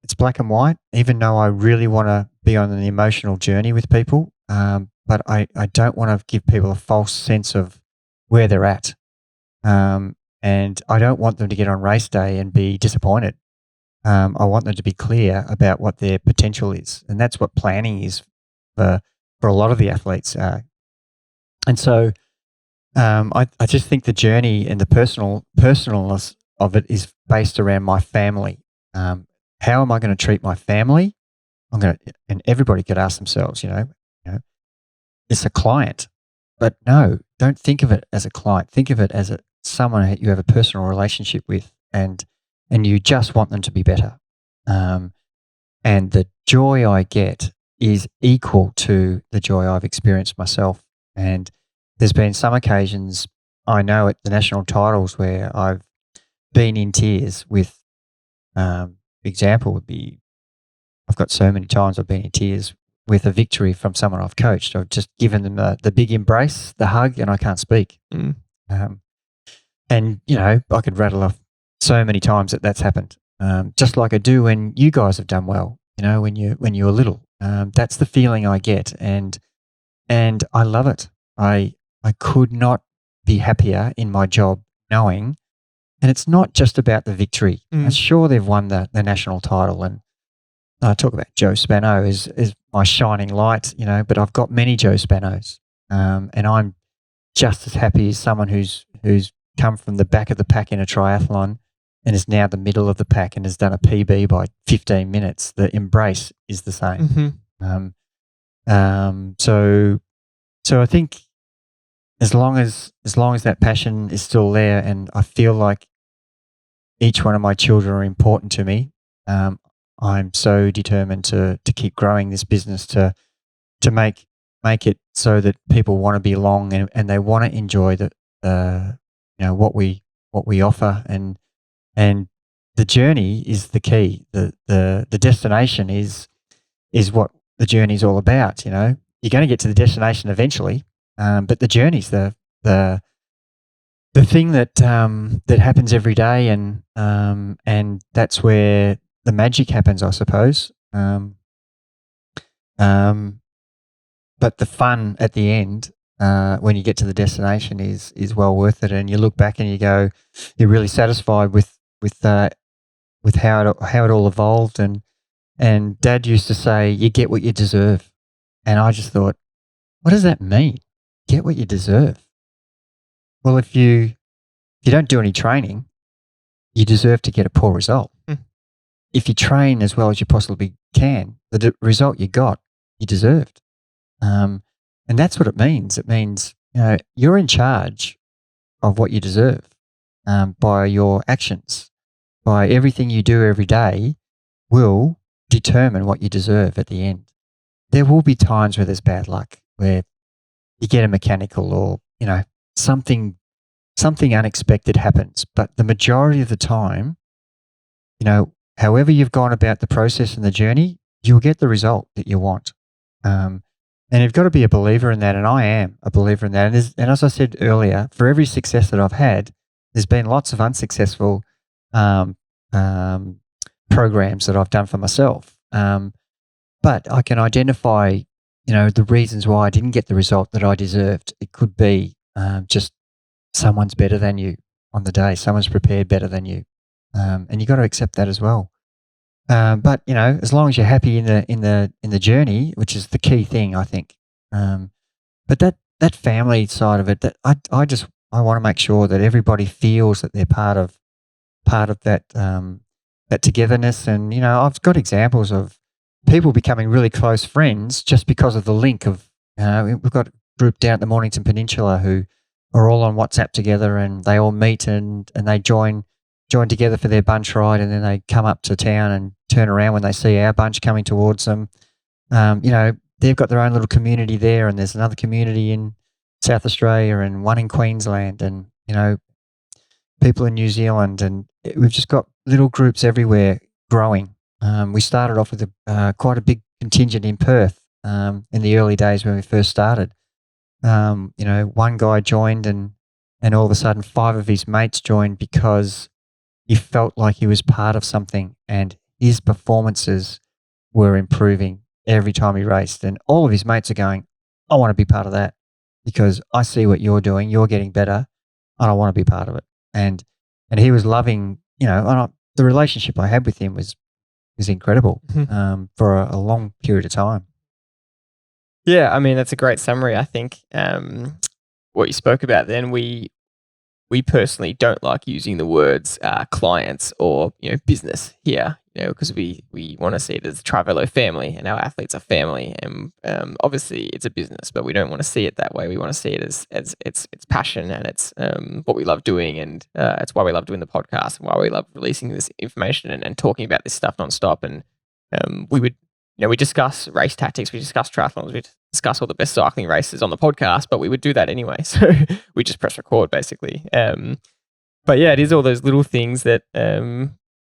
it's black and white, even though I really want to be on an emotional journey with people. But I don't want to give people a false sense of where they're at. And I don't want them to get on race day and be disappointed. I want them to be clear about what their potential is. And that's what planning is for a lot of the athletes. And so I just think the journey and the personalness of it is based around my family. How am I going to treat my family? And everybody could ask themselves, it's a client, but no, don't think of it as a client. Think of it as someone that you have a personal relationship with, and you just want them to be better. And the joy I get is equal to the joy I've experienced myself. And there's been some occasions I know at the national titles where I've been in tears with. Example would be, I've got so many times I've been in tears with a victory from someone I've coached. I've just given them the big embrace, the hug, and I can't speak. And I could rattle off so many times that's happened. Just like I do when you guys have done well. When you were little. That's the feeling I get, and I love it. I could not be happier in my job knowing. And it's not just about the victory. I'm sure they've won the national title, and I talk about Joe Spano is my shining light, but I've got many Joe Spanos, and I'm just as happy as someone who's come from the back of the pack in a triathlon and is now the middle of the pack and has done a PB by 15 minutes. The embrace is the same. So I think as long as that passion is still there, and I feel like each one of my children are important to me, I'm so determined to keep growing this business to make it so that people want to be along and they want to enjoy what we offer, and the journey is the key. The destination is what the journey is all about. You're going to get to the destination eventually. But the journey's the thing that happens every day, and that's where the magic happens, I suppose. But the fun at the end, when you get to the destination, is well worth it. And you look back and you go, you're really satisfied with how it all evolved. And Dad used to say, "You get what you deserve," and I just thought, what does that mean? Get what you deserve. Well, if you don't do any training, you deserve to get a poor result. If you train as well as you possibly can, the result you got, you deserved. And that's what it means. It means you're in charge of what you deserve by your actions, by everything you do every day will determine what you deserve at the end. There will be times where there's bad luck, where you get a mechanical or, something unexpected happens. But the majority of the time, however you've gone about the process and the journey, you'll get the result that you want. And you've got to be a believer in that. And I am a believer in that. And as I said earlier, for every success that I've had, there's been lots of unsuccessful programs that I've done for myself. But I can identify the reasons why I didn't get the result that I deserved. It could be just someone's better than you on the day. Someone's prepared better than you, and you got to accept that as well. But as long as you're happy in the journey, which is the key thing, I think. But that family side of it, that I want to make sure that everybody feels that they're part of that togetherness. And I've got examples of people becoming really close friends just because of the link of, we've got a group down at the Mornington Peninsula who are all on WhatsApp together, and they all meet and they join together for their bunch ride, and then they come up to town and turn around when they see our bunch coming towards them. They've got their own little community there, and there's another community in South Australia and one in Queensland, and, people in New Zealand, and we've just got little groups everywhere growing. We started off with quite a big contingent in Perth in the early days when we first started. One guy joined, and And all of a sudden, 5 of his mates joined because he felt like he was part of something, and his performances were improving every time he raced. And all of his mates are going, I want to be part of that because I see what you're doing. You're getting better, and I want to be part of it. And he was loving, the relationship I had with him was incredible for a long period of time. Yeah, I mean, that's a great summary. I think what you spoke about then, we personally don't like using the words clients or business here, because we want to see it as a Trivelo family, and our athletes are family, and obviously it's a business, but we don't want to see it that way. We want to see it as it's passion, and it's what we love doing, and it's why we love doing the podcast, and why we love releasing this information and talking about this stuff nonstop. And we discuss race tactics, we discuss triathlons, we discuss all the best cycling races on the podcast, but we would do that anyway. So we just press record basically. But yeah, it is all those little things that,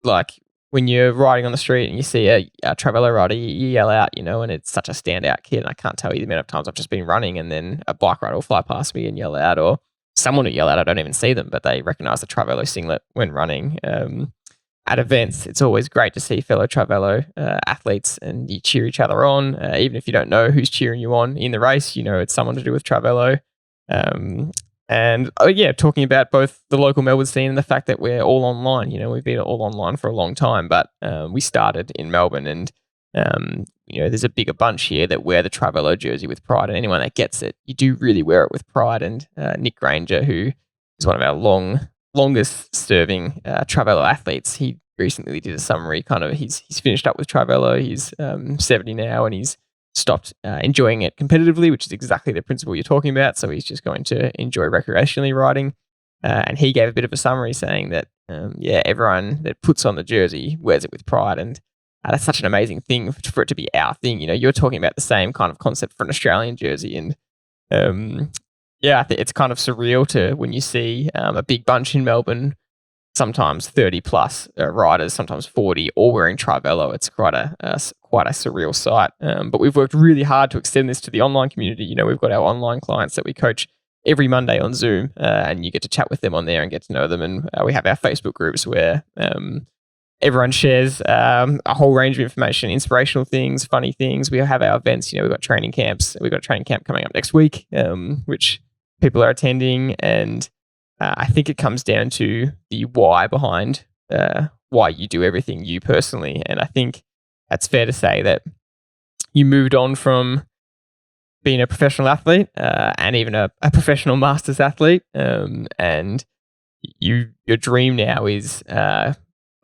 like when you're riding on the street and you see a Trivelo rider, you yell out, and it's such a standout kid. And I can't tell you the amount of times I've just been running and then a bike rider will fly past me and yell out, or someone will yell out, I don't even see them, but they recognize the Trivelo singlet when running. At events, it's always great to see fellow Trivelo athletes, and you cheer each other on, even if you don't know who's cheering you on in the race. It's someone to do with Trivelo. And talking about both the local Melbourne scene and the fact that we're all online. We've been all online for a long time, but we started in Melbourne, and there's a bigger bunch here that wear the Trivelo jersey with pride, and anyone that gets it, you do really wear it with pride. And Nick Granger, who is one of our longest serving Trivelo athletes, he recently did a summary. He's finished up with Trivelo. He's 70 now, and he's stopped enjoying it competitively, which is exactly the principle you're talking about. So he's just going to enjoy recreationally riding. And he gave a bit of a summary saying that everyone that puts on the jersey wears it with pride, and that's such an amazing thing for it to be our thing. You're talking about the same kind of concept for an Australian jersey, and I think it's kind of surreal to when you see a big bunch in Melbourne, sometimes 30 plus riders, sometimes 40, all wearing Trivelo. It's quite a surreal sight. But we've worked really hard to extend this to the online community. We've got our online clients that we coach every Monday on Zoom, and you get to chat with them on there and get to know them. And we have our Facebook groups where everyone shares a whole range of information, inspirational things, funny things. We have our events. We've got training camps. We've got a training camp coming up next week, which people are attending, and I think it comes down to the why behind why you do everything, you personally. And I think that's fair to say that you moved on from being a professional athlete and even a professional masters athlete, and your dream now is for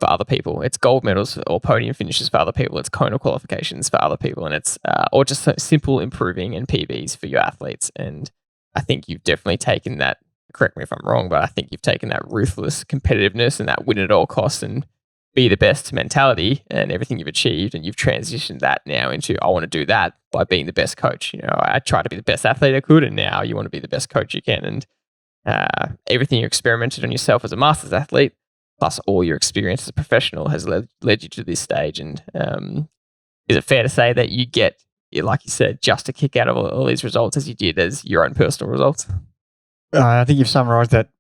other people. It's gold medals or podium finishes for other people. It's Kona qualifications for other people, and it's or just simple improving and PBs for your athletes. And I think you've definitely taken that, correct me if I'm wrong, but I think you've taken that ruthless competitiveness and that win at all costs and be the best mentality and everything you've achieved, and you've transitioned that now into, I want to do that by being the best coach. I tried to be the best athlete I could, and now you want to be the best coach you can. And everything you experimented on yourself as a masters athlete, plus all your experience as a professional, has led you to this stage. And is it fair to say that you get, like you said, just a kick out of all these results as you did as your own personal results? I think you've summarised that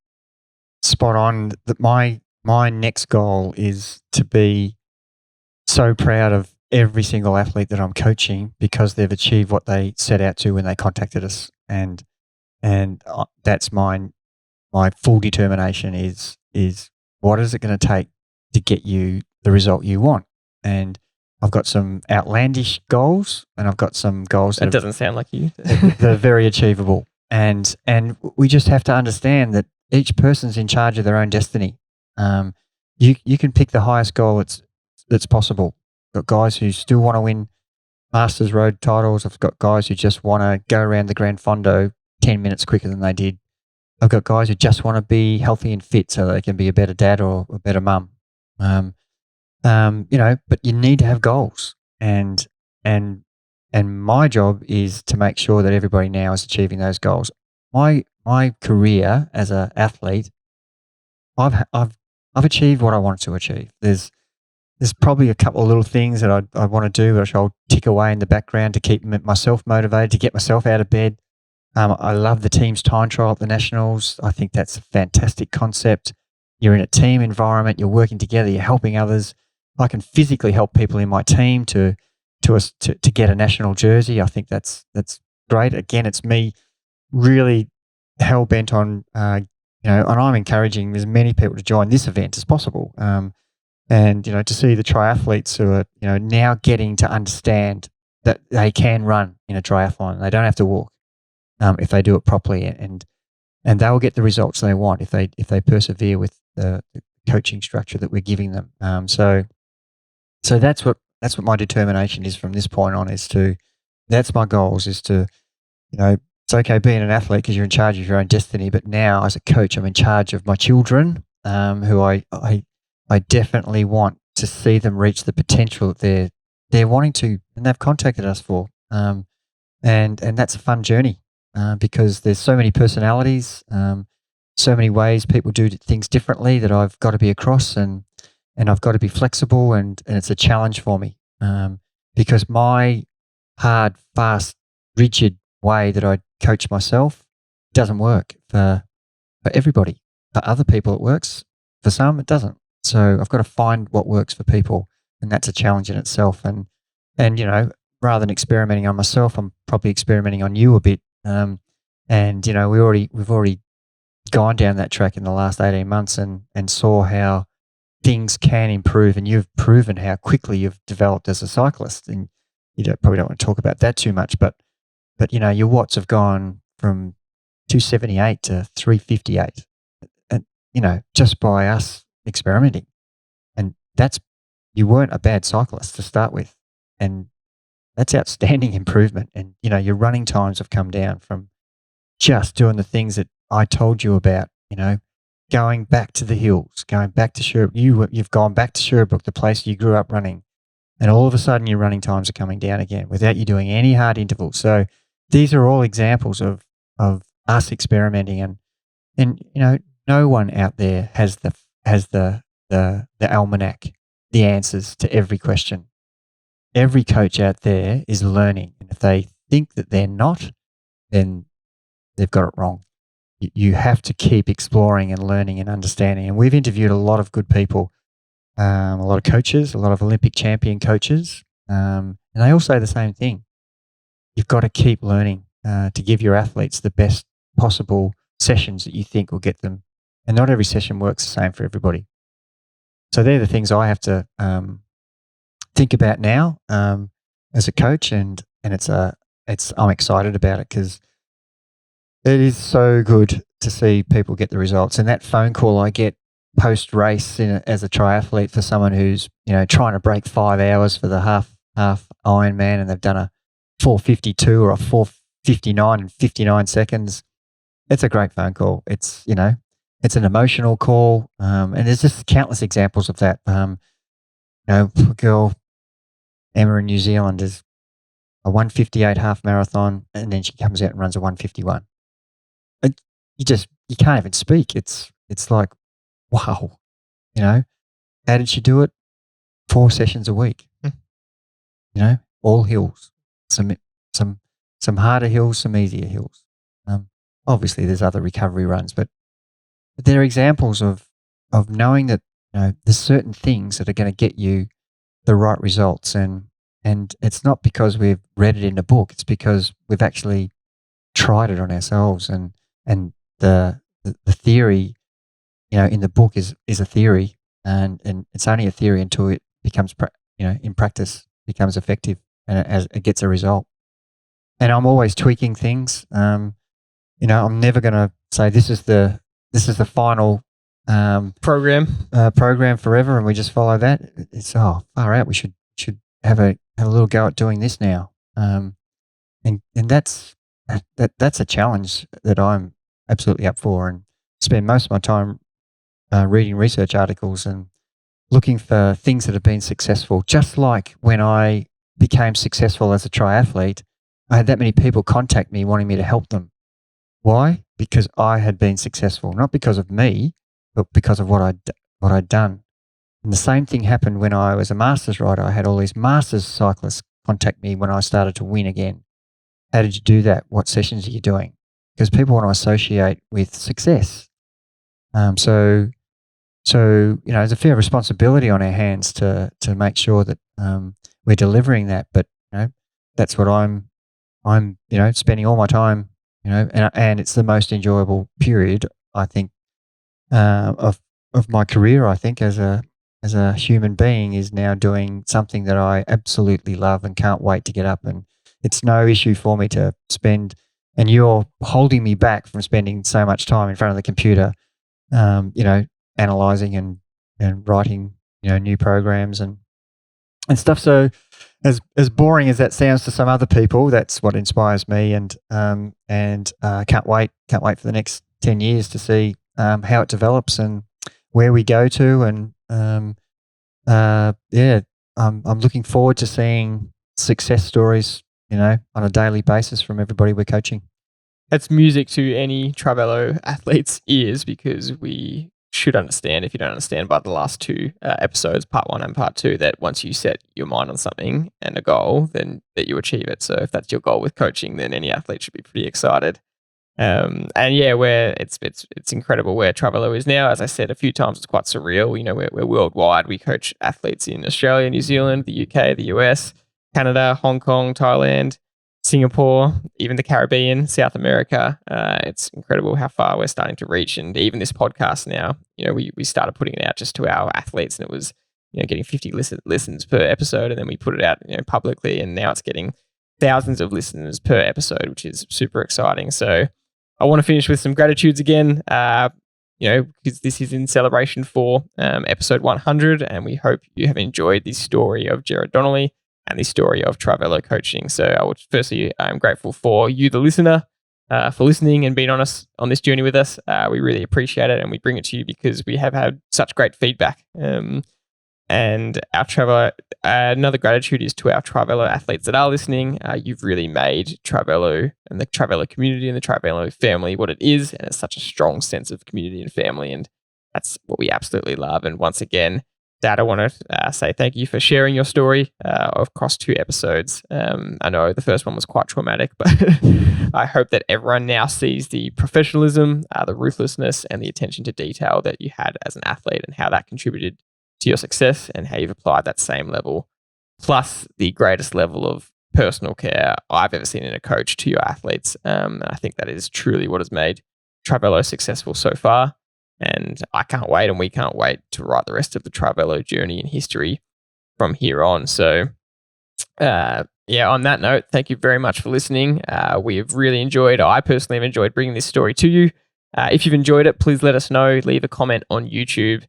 spot on. That my next goal is to be so proud of every single athlete that I'm coaching because they've achieved what they set out to when they contacted us, and that's my full determination is what is it going to take to get you the result you want. And I've got some outlandish goals, and I've got some goals that doesn't sound like you. They're very achievable. And we just have to understand that each person's in charge of their own destiny. You can pick the highest goal that's possible. I've got guys who still want to win Masters Road titles. I've got guys who just want to go around the Grand Fondo 10 minutes quicker than they did. I've got guys who just want to be healthy and fit so they can be a better dad or a better mum. But you need to have goals, and my job is to make sure that everybody now is achieving those goals. My career as an athlete, I've achieved what I wanted to achieve. There's probably a couple of little things that I want to do, which I'll tick away in the background to keep myself motivated, to get myself out of bed. I love the team's time trial at the Nationals. I think that's a fantastic concept. You're in a team environment. You're working together. You're helping others. I can physically help people in my team to get a national jersey. I think that's great. Again, it's me really hell bent on and I'm encouraging as many people to join this event as possible. And to see the triathletes who are now getting to understand that they can run in a triathlon. They don't have to walk if they do it properly, and they will get the results they want if they persevere with the coaching structure that we're giving them. So that's what my determination is from this point on. That's my goals. Is to it's okay being an athlete because you're in charge of your own destiny, but now as a coach, I'm in charge of my children, who I definitely want to see them reach the potential that they're wanting to, and they've contacted us for. And that's a fun journey because there's so many personalities, so many ways people do things differently that I've got to be across, and I've got to be flexible, and it's a challenge for me because my hard, fast, rigid way that I coach myself doesn't work for everybody. For other people, it works. For some, it doesn't. So I've got to find what works for people, and that's a challenge in itself. And rather than experimenting on myself, I'm probably experimenting on you a bit. And we've already gone down that track in the last 18 months and saw how things can improve, and you've proven how quickly you've developed as a cyclist. And you probably don't want to talk about that too much, but your watts have gone from 278 to 358, and just by us experimenting. And you weren't a bad cyclist to start with, and that's outstanding improvement. And your running times have come down from just doing the things that I told you about. Going back to the hills, going back to Sherbrooke. You've gone back to Sherbrooke, the place you grew up running, and all of a sudden your running times are coming down again without you doing any hard intervals. So these are all examples of us experimenting, and no one out there has the almanac, the answers to every question. Every coach out there is learning, and if they think that they're not, then they've got it wrong. You have to keep exploring and learning and understanding. And we've interviewed a lot of good people, a lot of coaches, a lot of Olympic champion coaches, and they all say the same thing. You've got to keep learning to give your athletes the best possible sessions that you think will get them. And not every session works the same for everybody. So they're the things I have to think about now as a coach, and I'm excited about it because it is so good to see people get the results. And that phone call I get post race as a triathlete for someone who's trying to break 5 hours for the half Ironman, and they've done a 4:52 or a 4:59 in 59 seconds. It's a great phone call. It's it's an emotional call, and there's just countless examples of that. A girl, Emma in New Zealand, is a 1:58 half marathon, and then she comes out and runs a 1:51. You can't even speak. It's like, wow, how did she do it? 4 sessions a week. All hills, some harder hills, some easier hills. Obviously, there's other recovery runs, but they're examples of knowing that there's certain things that are going to get you the right results, and it's not because we've read it in a book. It's because we've actually tried it on ourselves, and the theory, in the book is a theory, and it's only a theory until it becomes in practice becomes effective, and it gets a result. And I'm always tweaking things. I'm never going to say this is the final program forever, and we just follow that. It's far out. We should have a little go at doing this now, and that's a challenge that I'm absolutely up for, and spend most of my time reading research articles and looking for things that have been successful. Just like when I became successful as a triathlete, I had that many people contact me wanting me to help them. Why? Because I had been successful, not because of me, but because of what I'd done. And the same thing happened when I was a masters rider. I had all these masters cyclists contact me when I started to win again. How did you do that? What sessions are you doing? because people want to associate with success. So there's a fair responsibility on our hands to make sure that we're delivering that. But that's what I'm spending all my time, and it's the most enjoyable period, I think, of my career. I think as a human being, is now doing something that I absolutely love and can't wait to get up. And it's no issue for me to spend, and you're holding me back from spending so much time in front of the computer, analyzing and writing, new programs and stuff. So as boring as that sounds to some other people, that's what inspires me. And can't wait for the next 10 years to see how it develops and where we go to. And I'm looking forward to seeing success stories, on a daily basis from everybody we're coaching. That's music to any Triathlon athlete's ears, because we should understand, if you don't understand by the last two episodes, part 1 and part 2, that once you set your mind on something and a goal, then that you achieve it. So if that's your goal with coaching, then any athlete should be pretty excited. Where it's incredible where Triathlon is now. As I said a few times, it's quite surreal. We're worldwide. We coach athletes in Australia, New Zealand, the UK, the US, Canada, Hong Kong, Thailand, Singapore, even the Caribbean, South America. It's incredible how far we're starting to reach. And even this podcast now, we started putting it out just to our athletes, and it was, getting 50 listens per episode. And then we put it out, publicly, and now it's getting thousands of listeners per episode, which is super exciting. So I want to finish with some gratitudes again, because this is in celebration for episode 100. And we hope you have enjoyed this story of Gerard Donnelly and the story of Triathlon coaching. So I'm grateful for you, the listener, for listening and being on this journey with us. We really appreciate it, and we bring it to you because we have had such great feedback. And our another gratitude is to our Triathlon athletes that are listening. You've really made Triathlon and the Triathlon community and the Triathlon family what it is, and it's such a strong sense of community and family, and that's what we absolutely love. And once again, Dad, I want to say thank you for sharing your story across 2 episodes. I know the first one was quite traumatic, but I hope that everyone now sees the professionalism, the ruthlessness, and the attention to detail that you had as an athlete, and how that contributed to your success, and how you've applied that same level, plus the greatest level of personal care I've ever seen in a coach, to your athletes. And I think that is truly what has made Triathlon successful so far. And I can't wait, and we can't wait to write the rest of the Triathlon journey and history from here on. So, on that note, thank you very much for listening. We have really enjoyed, I personally have enjoyed bringing this story to you. If you've enjoyed it, please let us know. Leave a comment on YouTube,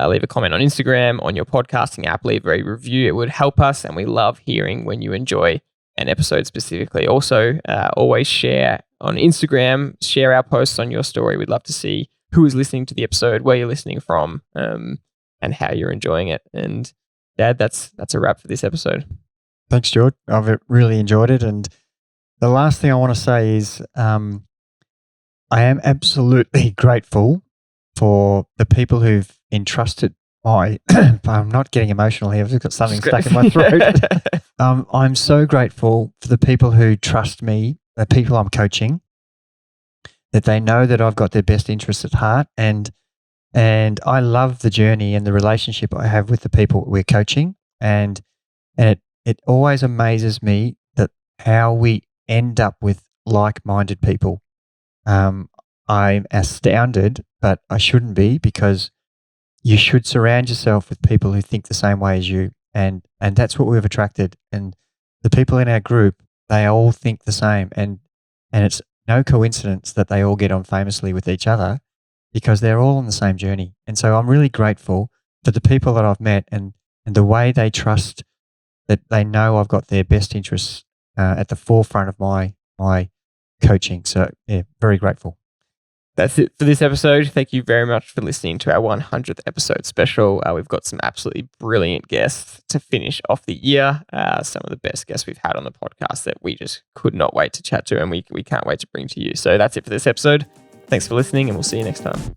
leave a comment on Instagram, on your podcasting app, leave a review. It would help us, and we love hearing when you enjoy an episode specifically. Also, always share on Instagram, share our posts on your story. We'd love to see who is listening to the episode, where you're listening from, and how you're enjoying it. And Dad, that's a wrap for this episode. Thanks, George. I've really enjoyed it. And the last thing I want to say is I am absolutely grateful for the people who've entrusted I'm not getting emotional here. I've just got something stuck in my throat. I'm so grateful for the people who trust me, the people I'm coaching, that they know that I've got their best interests at heart. And I love the journey and the relationship I have with the people we're coaching. And it always amazes me that how we end up with like-minded people. I'm astounded, but I shouldn't be, because you should surround yourself with people who think the same way as you. And that's what we've attracted. And the people in our group, they all think the same. And it's no coincidence that they all get on famously with each other, because they're all on the same journey. And so I'm really grateful for the people that I've met, and the way they trust that they know I've got their best interests at the forefront of my coaching. So yeah, very grateful. That's it for this episode. Thank you very much for listening to our 100th episode special. We've got some absolutely brilliant guests to finish off the year. Some of the best guests we've had on the podcast that we just could not wait to chat to, and we can't wait to bring to you. So that's it for this episode. Thanks for listening, and we'll see you next time.